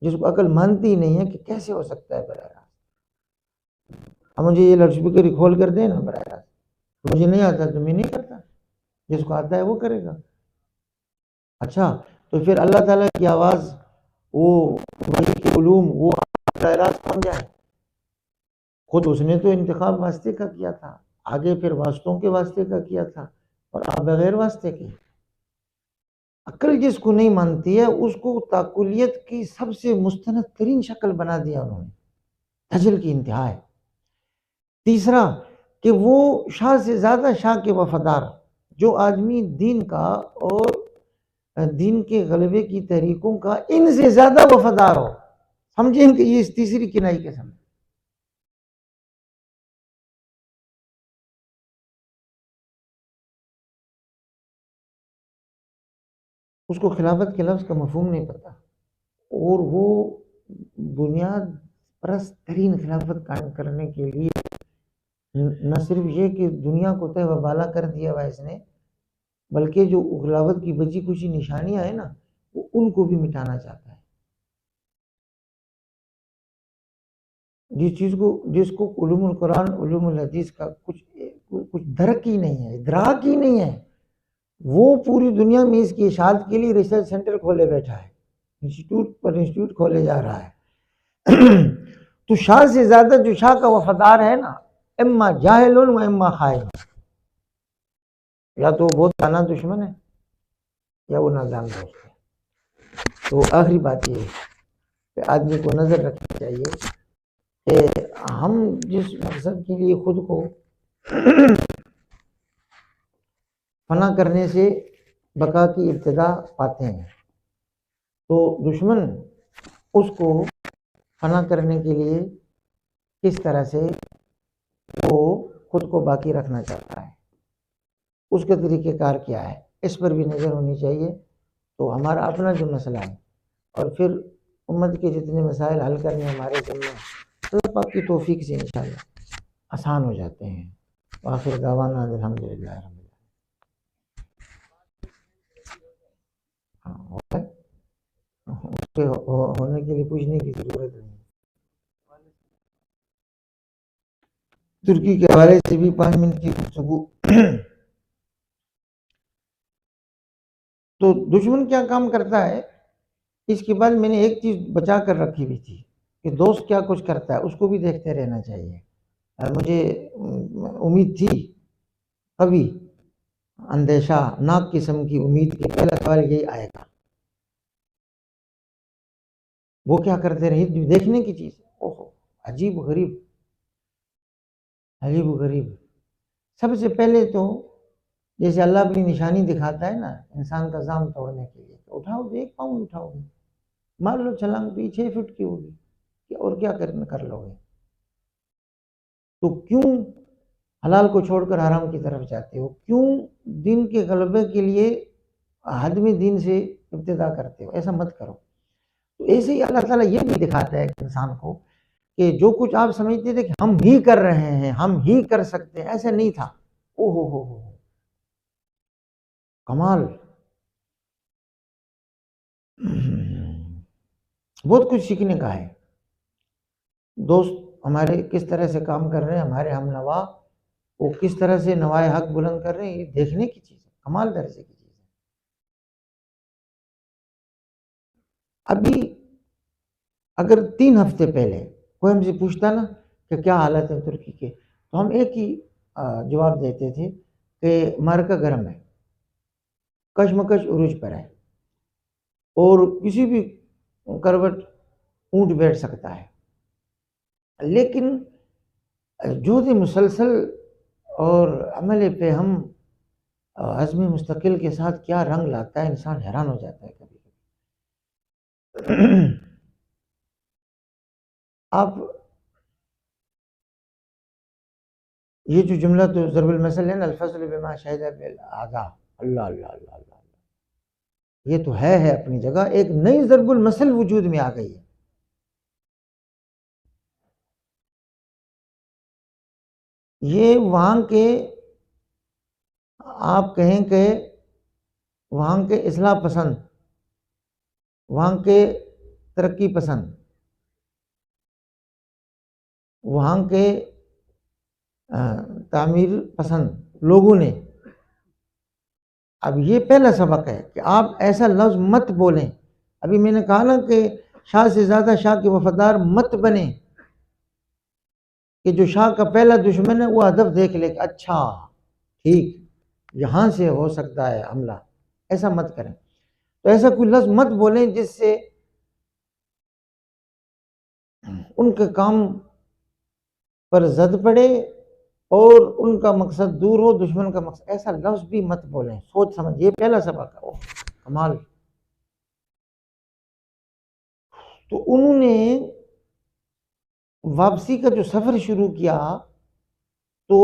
جس کو عقل مانتی ہی نہیں ہے کہ کیسے ہو سکتا ہے براہ راست. اب مجھے یہ لاؤڈ اسپیکر کھول کر دیں نا براہ راست، مجھے نہیں آتا تو میں نہیں کرتا، جس کو آتا ہے وہ کرے گا. اچھا تو پھر اللہ تعالیٰ کی آواز، وہ وحی کے علوم، وہ براہ راست پہنچ جائے. خود اس نے تو انتخاب واسطے کا کیا تھا، آگے پھر واسطوں کے واسطے کا کیا تھا، اور آپ بغیر واسطے کے. عقل جس کو نہیں مانتی ہے اس کو تعقلیت کی سب سے مستند ترین شکل بنا دیا انہوں نے. دجل کی انتہا ہے. تیسرا کہ وہ شاہ سے زیادہ شاہ کے وفادار، جو آدمی دین کا اور دین کے غلبے کی تحریکوں کا ان سے زیادہ وفادار ہو، سمجھیں کہ یہ اس تیسری کنائی کے سمجھ. اس کو خلافت کے لفظ کا مفہوم نہیں پتا، اور وہ بنیاد پرست ترین خلافت قائم کرنے کے لیے نہ صرف یہ کہ دنیا کو تہ و بالا کر دیا ہوا اس نے، بلکہ جو خلافت کی بچی کچی نشانیاں ہیں نا وہ ان کو بھی مٹانا چاہتا ہے. جس کو علوم القرآن، علوم الحدیث کا کچھ درک ہی نہیں ہے، ادراک ہی نہیں ہے، وہ پوری دنیا میں اس کی اشاعت کے لیے ریسرچ سینٹر کھولے بیٹھا ہے، انسٹیٹیوٹ پر انسٹیٹیوٹ کھولے جا رہا ہے. تو شاہ سے زیادہ جو شاہ کا وفادار ہے نا، اما جاہل و اما خائن، یا تو وہ بہت دانا دشمن ہے یا وہ نادان دوست ہے. تو آخری بات یہ ہے کہ آدمی کو نظر رکھنی چاہیے کہ ہم جس مقصد کے لیے خود کو فنا کرنے سے بقا کی ابتدا پاتے ہیں، تو دشمن اس کو فنا کرنے کے لیے کس طرح سے وہ خود کو باقی رکھنا چاہتا ہے. اس کا طریقہ کار کیا ہے، اس پر بھی نظر ہونی چاہیے۔ تو ہمارا اپنا جو مسئلہ ہے اور پھر امت کے جتنے مسائل حل کرنے ہمارے ذمہ تو پاک کی توفیق سے انشاءاللہ آسان ہو جاتے ہیں۔ وآخر دعوانا الحمدللہ رب العالمین۔ اس کے ہونے کے لیے پوچھنے کی ضرورت نہیں۔ ترکی کے حوالے سے بھی 5 منٹ کی گفتگو۔ تو دشمن کیا کام کرتا ہے، اس کے بعد میں نے ایک چیز بچا کر رکھی ہوئی تھی کہ دوست کیا کچھ کرتا ہے، اس کو بھی دیکھتے رہنا چاہیے۔ مجھے امید تھی، ابھی اندیشہ ناک قسم کی امید کہ پہلا سوال یہی آئے گا، وہ کیا کرتے رہے، دیکھنے کی چیز۔ اوہ عجیب و غریب، عجیب و غریب۔ سب سے پہلے تو جیسے اللہ اپنی نشانی دکھاتا ہے نا انسان کا زام توڑنے کے لیے، تو اٹھاؤ، 1 پاؤنڈ اٹھاؤ گے، مار لو چھلانگ، تو یہ 6 فٹ کی ہوگی، اور کیا کر لو گے؟ تو کیوں حلال کو چھوڑ کر حرام کی طرف جاتے ہو؟ کیوں دین کے غلبے کے لیے حدم دین سے ابتدا کرتے ہو؟ ایسا مت کرو۔ تو ایسے ہی اللہ تعالیٰ یہ بھی دکھاتا ہے انسان کو کہ جو کچھ آپ سمجھتے تھے کہ ہم ہی کر رہے ہیں، ہم ہی کر سکتے ہیں، ایسا نہیں تھا۔ او ہو کمال، بہت کچھ سیکھنے کا ہے۔ دوست ہمارے کس طرح سے کام کر رہے ہیں، ہمارے ہم نوا وہ کس طرح سے نوائے حق بلند کر رہے ہیں، یہ دیکھنے کی چیز ہے، کمال درجے کی چیز ہے۔ ابھی اگر 3 ہفتے پہلے کوئی ہم سے پوچھتا نا کہ کیا حالت ہے ترکی کے، تو ہم ایک ہی جواب دیتے تھے کہ معرکہ گرم ہے، کشمکش عروج پر ہے، اور کسی بھی کروٹ اونٹ بیٹھ سکتا ہے۔ لیکن جہد مسلسل اور عمل پہ ہم عزم مستقل کے ساتھ کیا رنگ لاتا ہے، انسان حیران ہو جاتا ہے کبھی کبھی۔ آپ یہ جو جملہ تو ضرب المثل ہے نا، الفضل بما شہد بالاعداء، اللہ اللہ اللہ اللہ، یہ تو ہے اپنی جگہ، ایک نئی ضرب المثل وجود میں آ گئی ہے۔ یہ وہاں کے آپ کہیں کہ وہاں کے اصلاح پسند، وہاں کے ترقی پسند، وہاں کے تعمیر پسند لوگوں نے، اب یہ پہلا سبق ہے کہ آپ ایسا لفظ مت بولیں۔ ابھی میں نے کہا نا کہ شاہ سے زیادہ شاہ کے وفادار مت بنیں، کہ جو شاہ کا پہلا دشمن ہے وہ ہدف دیکھ لے کہ اچھا ٹھیک یہاں سے ہو سکتا ہے حملہ، ایسا مت کریں۔ تو ایسا کوئی لفظ مت بولیں جس سے ان کے کام پر زد پڑے اور ان کا مقصد دور ہو، دشمن کا مقصد، ایسا لفظ بھی مت بولیں، سوچ سمجھ۔ یہ پہلا سبق ہے، کمال۔ تو انہوں نے واپسی کا جو سفر شروع کیا، تو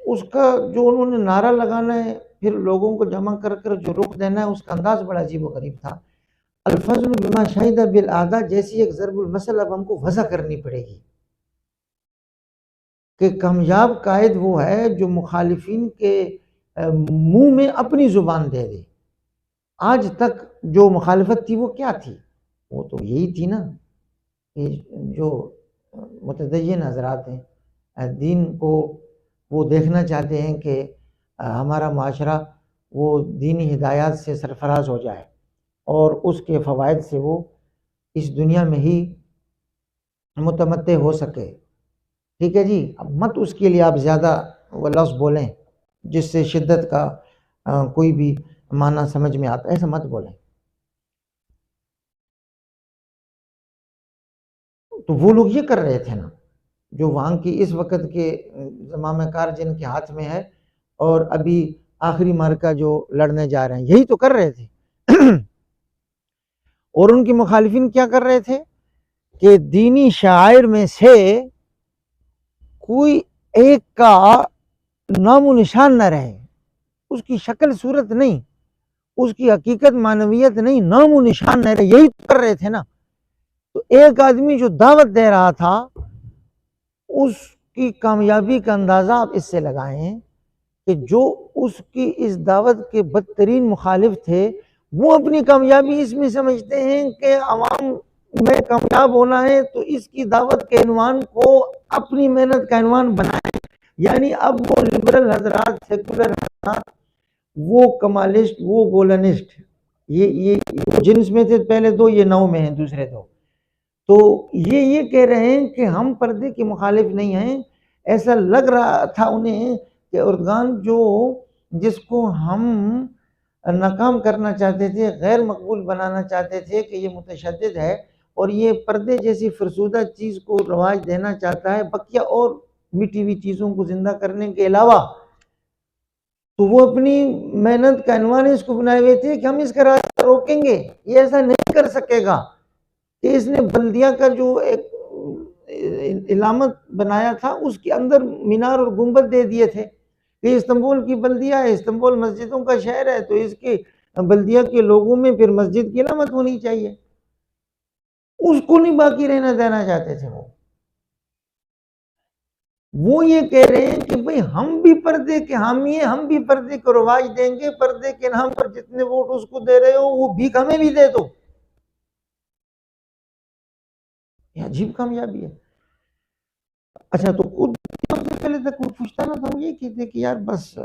اس کا جو انہوں نے نعرہ لگانا ہے، پھر لوگوں کو جمع کر کر جو رخ دینا ہے، اس کا انداز بڑا عجیب و غریب تھا۔ الفضل بما شہد بالاعداء جیسی ایک ضرب المثل اب ہم کو وضع کرنی پڑے گی کہ کامیاب قائد وہ ہے جو مخالفین کے منہ میں اپنی زبان دے دے۔ آج تک جو مخالفت تھی وہ کیا تھی؟ وہ تو یہی تھی نا کہ جو متدین حضرات ہیں دین کو وہ دیکھنا چاہتے ہیں کہ ہمارا معاشرہ وہ دینی ہدایات سے سرفراز ہو جائے اور اس کے فوائد سے وہ اس دنیا میں ہی متمتع ہو سکے۔ ٹھیک ہے جی، اب مت اس کے لیے آپ زیادہ وہ لفظ بولیں جس سے شدت کا کوئی بھی معنی سمجھ میں آتا، ایسا مت بولیں۔ تو وہ لوگ یہ کر رہے تھے نا، جو وہاں کی اس وقت کے زمامہ کار جن کے ہاتھ میں ہے اور ابھی آخری معرکہ جو لڑنے جا رہے ہیں، یہی تو کر رہے تھے۔ اور ان کی مخالفین کیا کر رہے تھے کہ دینی شعائر میں سے کوئی ایک کا نام و نشان نہ رہے، اس کی شکل صورت نہیں، اس کی حقیقت معنویت نہیں، نام و نشان نہیں رہے، یہی کر رہے تھے نا۔ تو ایک آدمی جو دعوت دے رہا تھا اس کی کامیابی کا اندازہ آپ اس سے لگائیں کہ جو اس کی اس دعوت کے بدترین مخالف تھے وہ اپنی کامیابی اس میں سمجھتے ہیں کہ عوام میں کامیاب ہونا ہے تو اس کی دعوت کے عنوان کو اپنی محنت کا عنوان بنائیں۔ یعنی اب وہ لبرل حضرات، سیکولر حضرات، وہ کمالسٹ، وہ گولنسٹ، یہ جنس میں تھے پہلے دو، یہ نو میں ہیں دوسرے دو، تو یہ کہہ رہے ہیں کہ ہم پردے کے مخالف نہیں ہیں۔ ایسا لگ رہا تھا انہیں کہ اردگان جس کو ہم ناکام کرنا چاہتے تھے، غیر مقبول بنانا چاہتے تھے کہ یہ متشدد ہے اور یہ پردے جیسی فرسودہ چیز کو رواج دینا چاہتا ہے بقیہ اور مٹی ہوئی چیزوں کو زندہ کرنے کے علاوہ، تو وہ اپنی محنت کا عنوان اس کو بنائے ہوئے تھے کہ ہم اس کا راستہ روکیں گے، یہ ایسا نہیں کر سکے گا کہ اس نے بلدیہ کا جو ایک علامت بنایا تھا اس کے اندر مینار اور گنبد دے دیے تھے کہ استنبول کی بلدیہ ہے، استنبول مسجدوں کا شہر ہے، تو اس کے بلدیہ کے لوگوں میں پھر مسجد کی علامت ہونی چاہیے، اس کو نہیں باقی رہنا دینا چاہتے تھے۔ وہ یہ کہہ رہے ہیں کہ بھئی ہم بھی پردے کے حامی ہیں، ہم بھی پردے کو رواج دیں گے، پردے کے نام پر جتنے ووٹ اس کو دے رہے ہو وہ بھیک ہمیں بھی دے دو۔ یہ عجیب کامیابی ہے۔ اچھا تو خود سے پہلے تک وہ پوچھتا نا تو ہم یہ کہتے کہ یار بس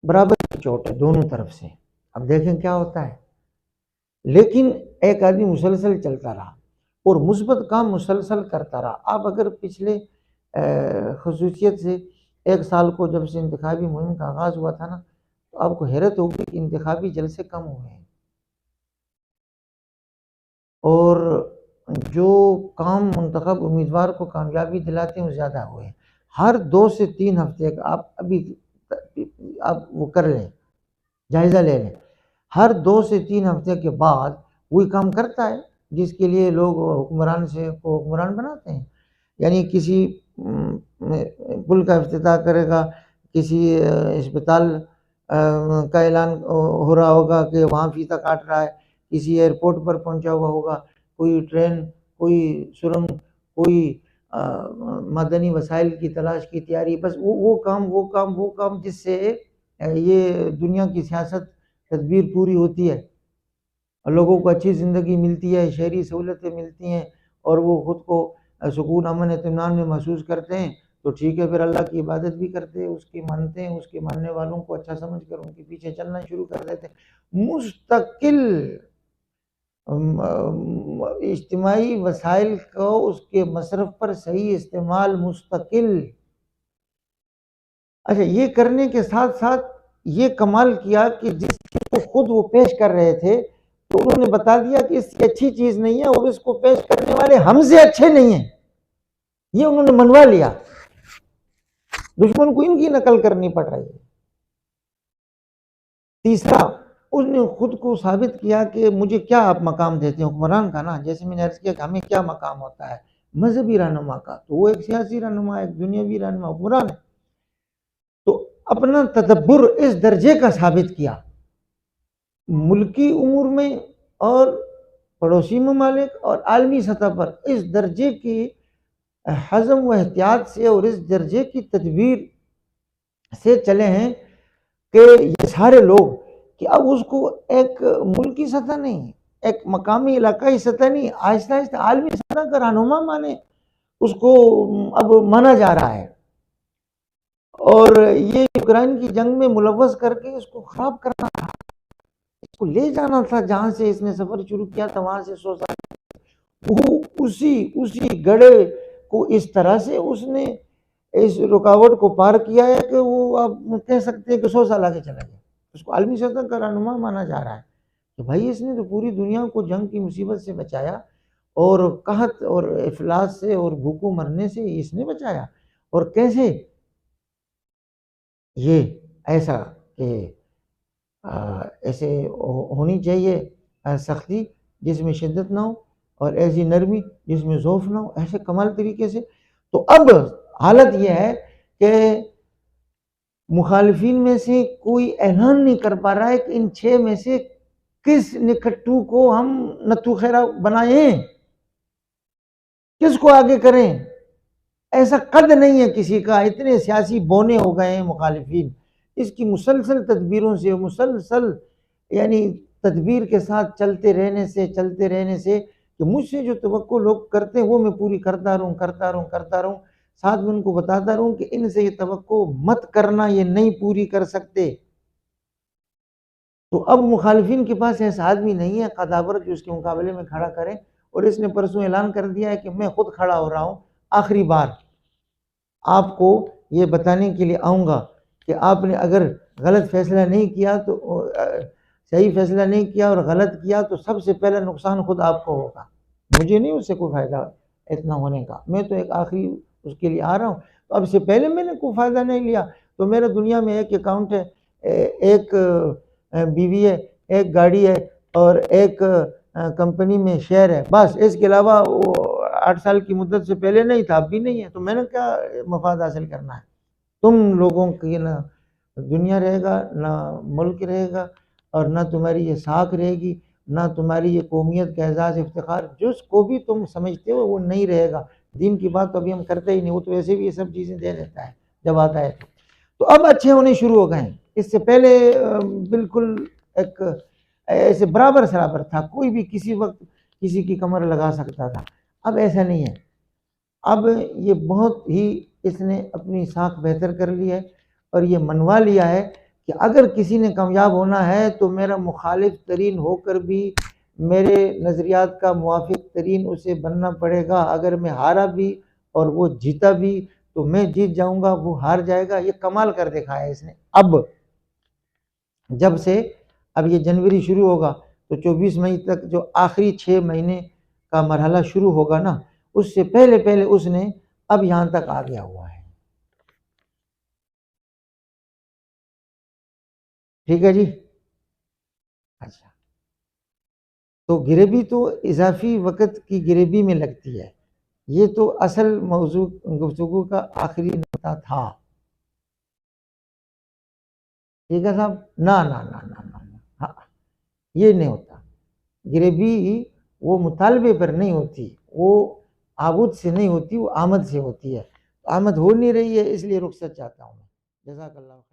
برابر کی چوٹ ہے دونوں طرف سے، اب دیکھیں کیا ہوتا ہے۔ لیکن ایک آدمی مسلسل چلتا رہا اور مثبت کام مسلسل کرتا رہا۔ آپ اگر پچھلے خصوصیت سے ایک سال کو جب سے انتخابی مہم کا آغاز ہوا تھا نا تو آپ کو حیرت ہوگی کہ انتخابی جلسے کم ہوئے ہیں اور جو کام منتخب امیدوار کو کامیابی دلاتے ہیں وہ زیادہ ہوئے ہیں۔ ہر 2 سے 3 ہفتے کا آپ وہ کر لیں، جائزہ لے لیں، ہر 2 سے 3 ہفتے کے بعد وہی کام کرتا ہے جس کے لیے لوگ حکمران کو حکمران بناتے ہیں۔ یعنی کسی پل کا افتتاح کرے گا، کسی اسپتال کا اعلان ہو رہا ہوگا کہ وہاں فیتہ کاٹ رہا ہے، کسی ایئرپورٹ پر پہنچا ہوا ہوگا، کوئی ٹرین، کوئی سرنگ، کوئی معدنی وسائل کی تلاش کی تیاری، بس وہ کام جس سے یہ دنیا کی سیاست تدبیر پوری ہوتی ہے، لوگوں کو اچھی زندگی ملتی ہے، شہری سہولتیں ملتی ہیں اور وہ خود کو سکون امن اطمینان میں محسوس کرتے ہیں، تو ٹھیک ہے پھر اللہ کی عبادت بھی کرتے ہیں، اس کی مانتے ہیں، اس کے ماننے والوں کو اچھا سمجھ کر ان کے پیچھے چلنا شروع کر دیتے ہیں۔ مستقل اجتماعی وسائل کو اس کے مصرف پر صحیح استعمال، مستقل۔ اچھا یہ کرنے کے ساتھ ساتھ یہ کمال کیا کہ جس چیز کو خود وہ پیش کر رہے تھے تو انہوں نے بتا دیا کہ اس کی اچھی چیز نہیں ہے اور اس کو پیش کرنے والے ہم سے اچھے نہیں ہیں، یہ انہوں نے منوا لیا، دشمن کو ان کی نقل کرنی پڑ رہی ہے۔ تیسرا، اس نے خود کو ثابت کیا کہ مجھے کیا آپ مقام دیتے ہیں حکمران کا نا، جیسے میں نے عرض کیا کہ ہمیں کیا مقام ہوتا ہے مذہبی رہنما کا، تو وہ ایک سیاسی رہنما، ایک دنیاوی رہنما حکمران ہے، تو اپنا تدبر اس درجے کا ثابت کیا ملکی امور میں اور پڑوسی ممالک اور عالمی سطح پر، اس درجے کی حزم و احتیاط سے اور اس درجے کی تدبیر سے چلے ہیں کہ یہ سارے لوگ کہ اب اس کو ایک ملکی سطح نہیں، ایک مقامی علاقائی سطح نہیں، آہستہ آہستہ عالمی سطح کا رہنما مانے، اس کو اب مانا جا رہا ہے، اور یہ یوکرائن کی جنگ میں ملوث کر کے اس کو خراب کرنا تھا، اس کو لے جانا تھا جہاں سے اس نے سفر شروع کیا تھا وہاں سے 100 سال، وہ اسی گڑھے کو اس طرح سے اس نے اس رکاوٹ کو پار کیا ہے کہ وہ آپ کہہ سکتے ہیں کہ 100 سال آگے چلا گیا، اس کو عالمی سطح کا رہنما مانا جا رہا ہے کہ بھائی اس نے تو پوری دنیا کو جنگ کی مصیبت سے بچایا اور قحط اور افلاس سے اور بھوکوں مرنے سے اس نے بچایا، اور کیسے یہ ایسا کہ ایسے ہونی چاہیے سختی جس میں شدت نہ ہو اور ایسی نرمی جس میں ضعف نہ ہو، ایسے کمال طریقے سے۔ تو اب حالت یہ ہے کہ مخالفین میں سے کوئی اعلان نہیں کر پا رہا ہے کہ ان 6 میں سے کس نکھٹو کو ہم نتھو خیرہ بنائیں، کس کو آگے کریں. ایسا قد نہیں ہے کسی کا. اتنے سیاسی بونے ہو گئے ہیں مخالفین اس کی مسلسل تدبیروں سے، مسلسل یعنی تدبیر کے ساتھ چلتے رہنے سے کہ مجھ سے جو توقع لوگ کرتے ہیں وہ میں پوری کرتا رہوں. ساتھ میں ان کو بتاتا رہوں کہ ان سے یہ توقع مت کرنا، یہ نہیں پوری کر سکتے. تو اب مخالفین کے پاس ایسا آدمی نہیں ہے قدابر جو اس کے مقابلے میں کھڑا کرے. اور اس نے پرسوں اعلان کر دیا ہے کہ میں خود کھڑا ہو رہا ہوں، آخری بار آپ کو یہ بتانے کے لیے آؤں گا کہ آپ نے اگر غلط فیصلہ نہیں کیا تو صحیح فیصلہ نہیں کیا اور غلط کیا تو سب سے پہلا نقصان خود آپ کو ہوگا. مجھے نہیں اس سے کوئی فائدہ اتنا ہونے کا. میں تو ایک آخری اس کے لیے آ رہا ہوں. تو اب سے پہلے میں نے کوئی فائدہ نہیں لیا تو میرا دنیا میں ایک اکاؤنٹ ہے، ایک بیوی ہے، ایک گاڑی ہے اور ایک کمپنی میں شیئر ہے، بس. اس کے علاوہ 8 سال کی مدت سے پہلے نہیں تھا، اب بھی نہیں ہے. تو میں نے کیا مفاد حاصل کرنا ہے؟ تم لوگوں کی نہ دنیا رہے گا، نہ ملک رہے گا، اور نہ تمہاری یہ ساکھ رہے گی، نہ تمہاری یہ قومیت کا اعزاز افتخار. جس کو بھی تم سمجھتے ہو وہ نہیں رہے گا. دین کی بات تو ابھی ہم کرتے ہی نہیں، وہ تو ویسے بھی یہ سب چیزیں دے دیتا ہے جب آتا ہے. تو اب اچھے ہونے شروع ہو گئے ہیں. اس سے پہلے بالکل ایک ایسے برابر سرابر تھا، کوئی بھی کسی وقت کسی کی کمر لگا سکتا تھا. اب ایسا نہیں ہے. اب یہ بہت ہی اس نے اپنی ساکھ بہتر کر لی ہے اور یہ منوا لیا ہے کہ اگر کسی نے کامیاب ہونا ہے تو میرا مخالف ترین ہو کر بھی میرے نظریات کا موافق ترین اسے بننا پڑے گا. اگر میں ہارا بھی اور وہ جیتا بھی تو میں جیت جاؤں گا، وہ ہار جائے گا. یہ کمال کر دکھایا ہے اس نے. اب جب سے اب یہ جنوری شروع ہوگا تو 24 مئی تک جو آخری 6 مہینے کا مرحلہ شروع ہوگا نا، اس سے پہلے اس نے اب یہاں تک آ گیا ہوا ہے. ٹھیک ہے جی. اچھا، تو گریبی تو اضافی وقت کی گریبی میں لگتی ہے. یہ تو اصل موضوع گفتگو کا آخری نقطہ تھا. ٹھیک ہے صاحب. نہ نہ نہ نہ نہ ہاں، یہ نہیں ہوتا. گریبی وہ مطالبے پر نہیں ہوتی، وہ آبود سے نہیں ہوتی، وہ آمد سے ہوتی ہے. آمد ہو نہیں رہی ہے، اس لیے رخصت چاہتا ہوں میں. جزاک اللہ خیر.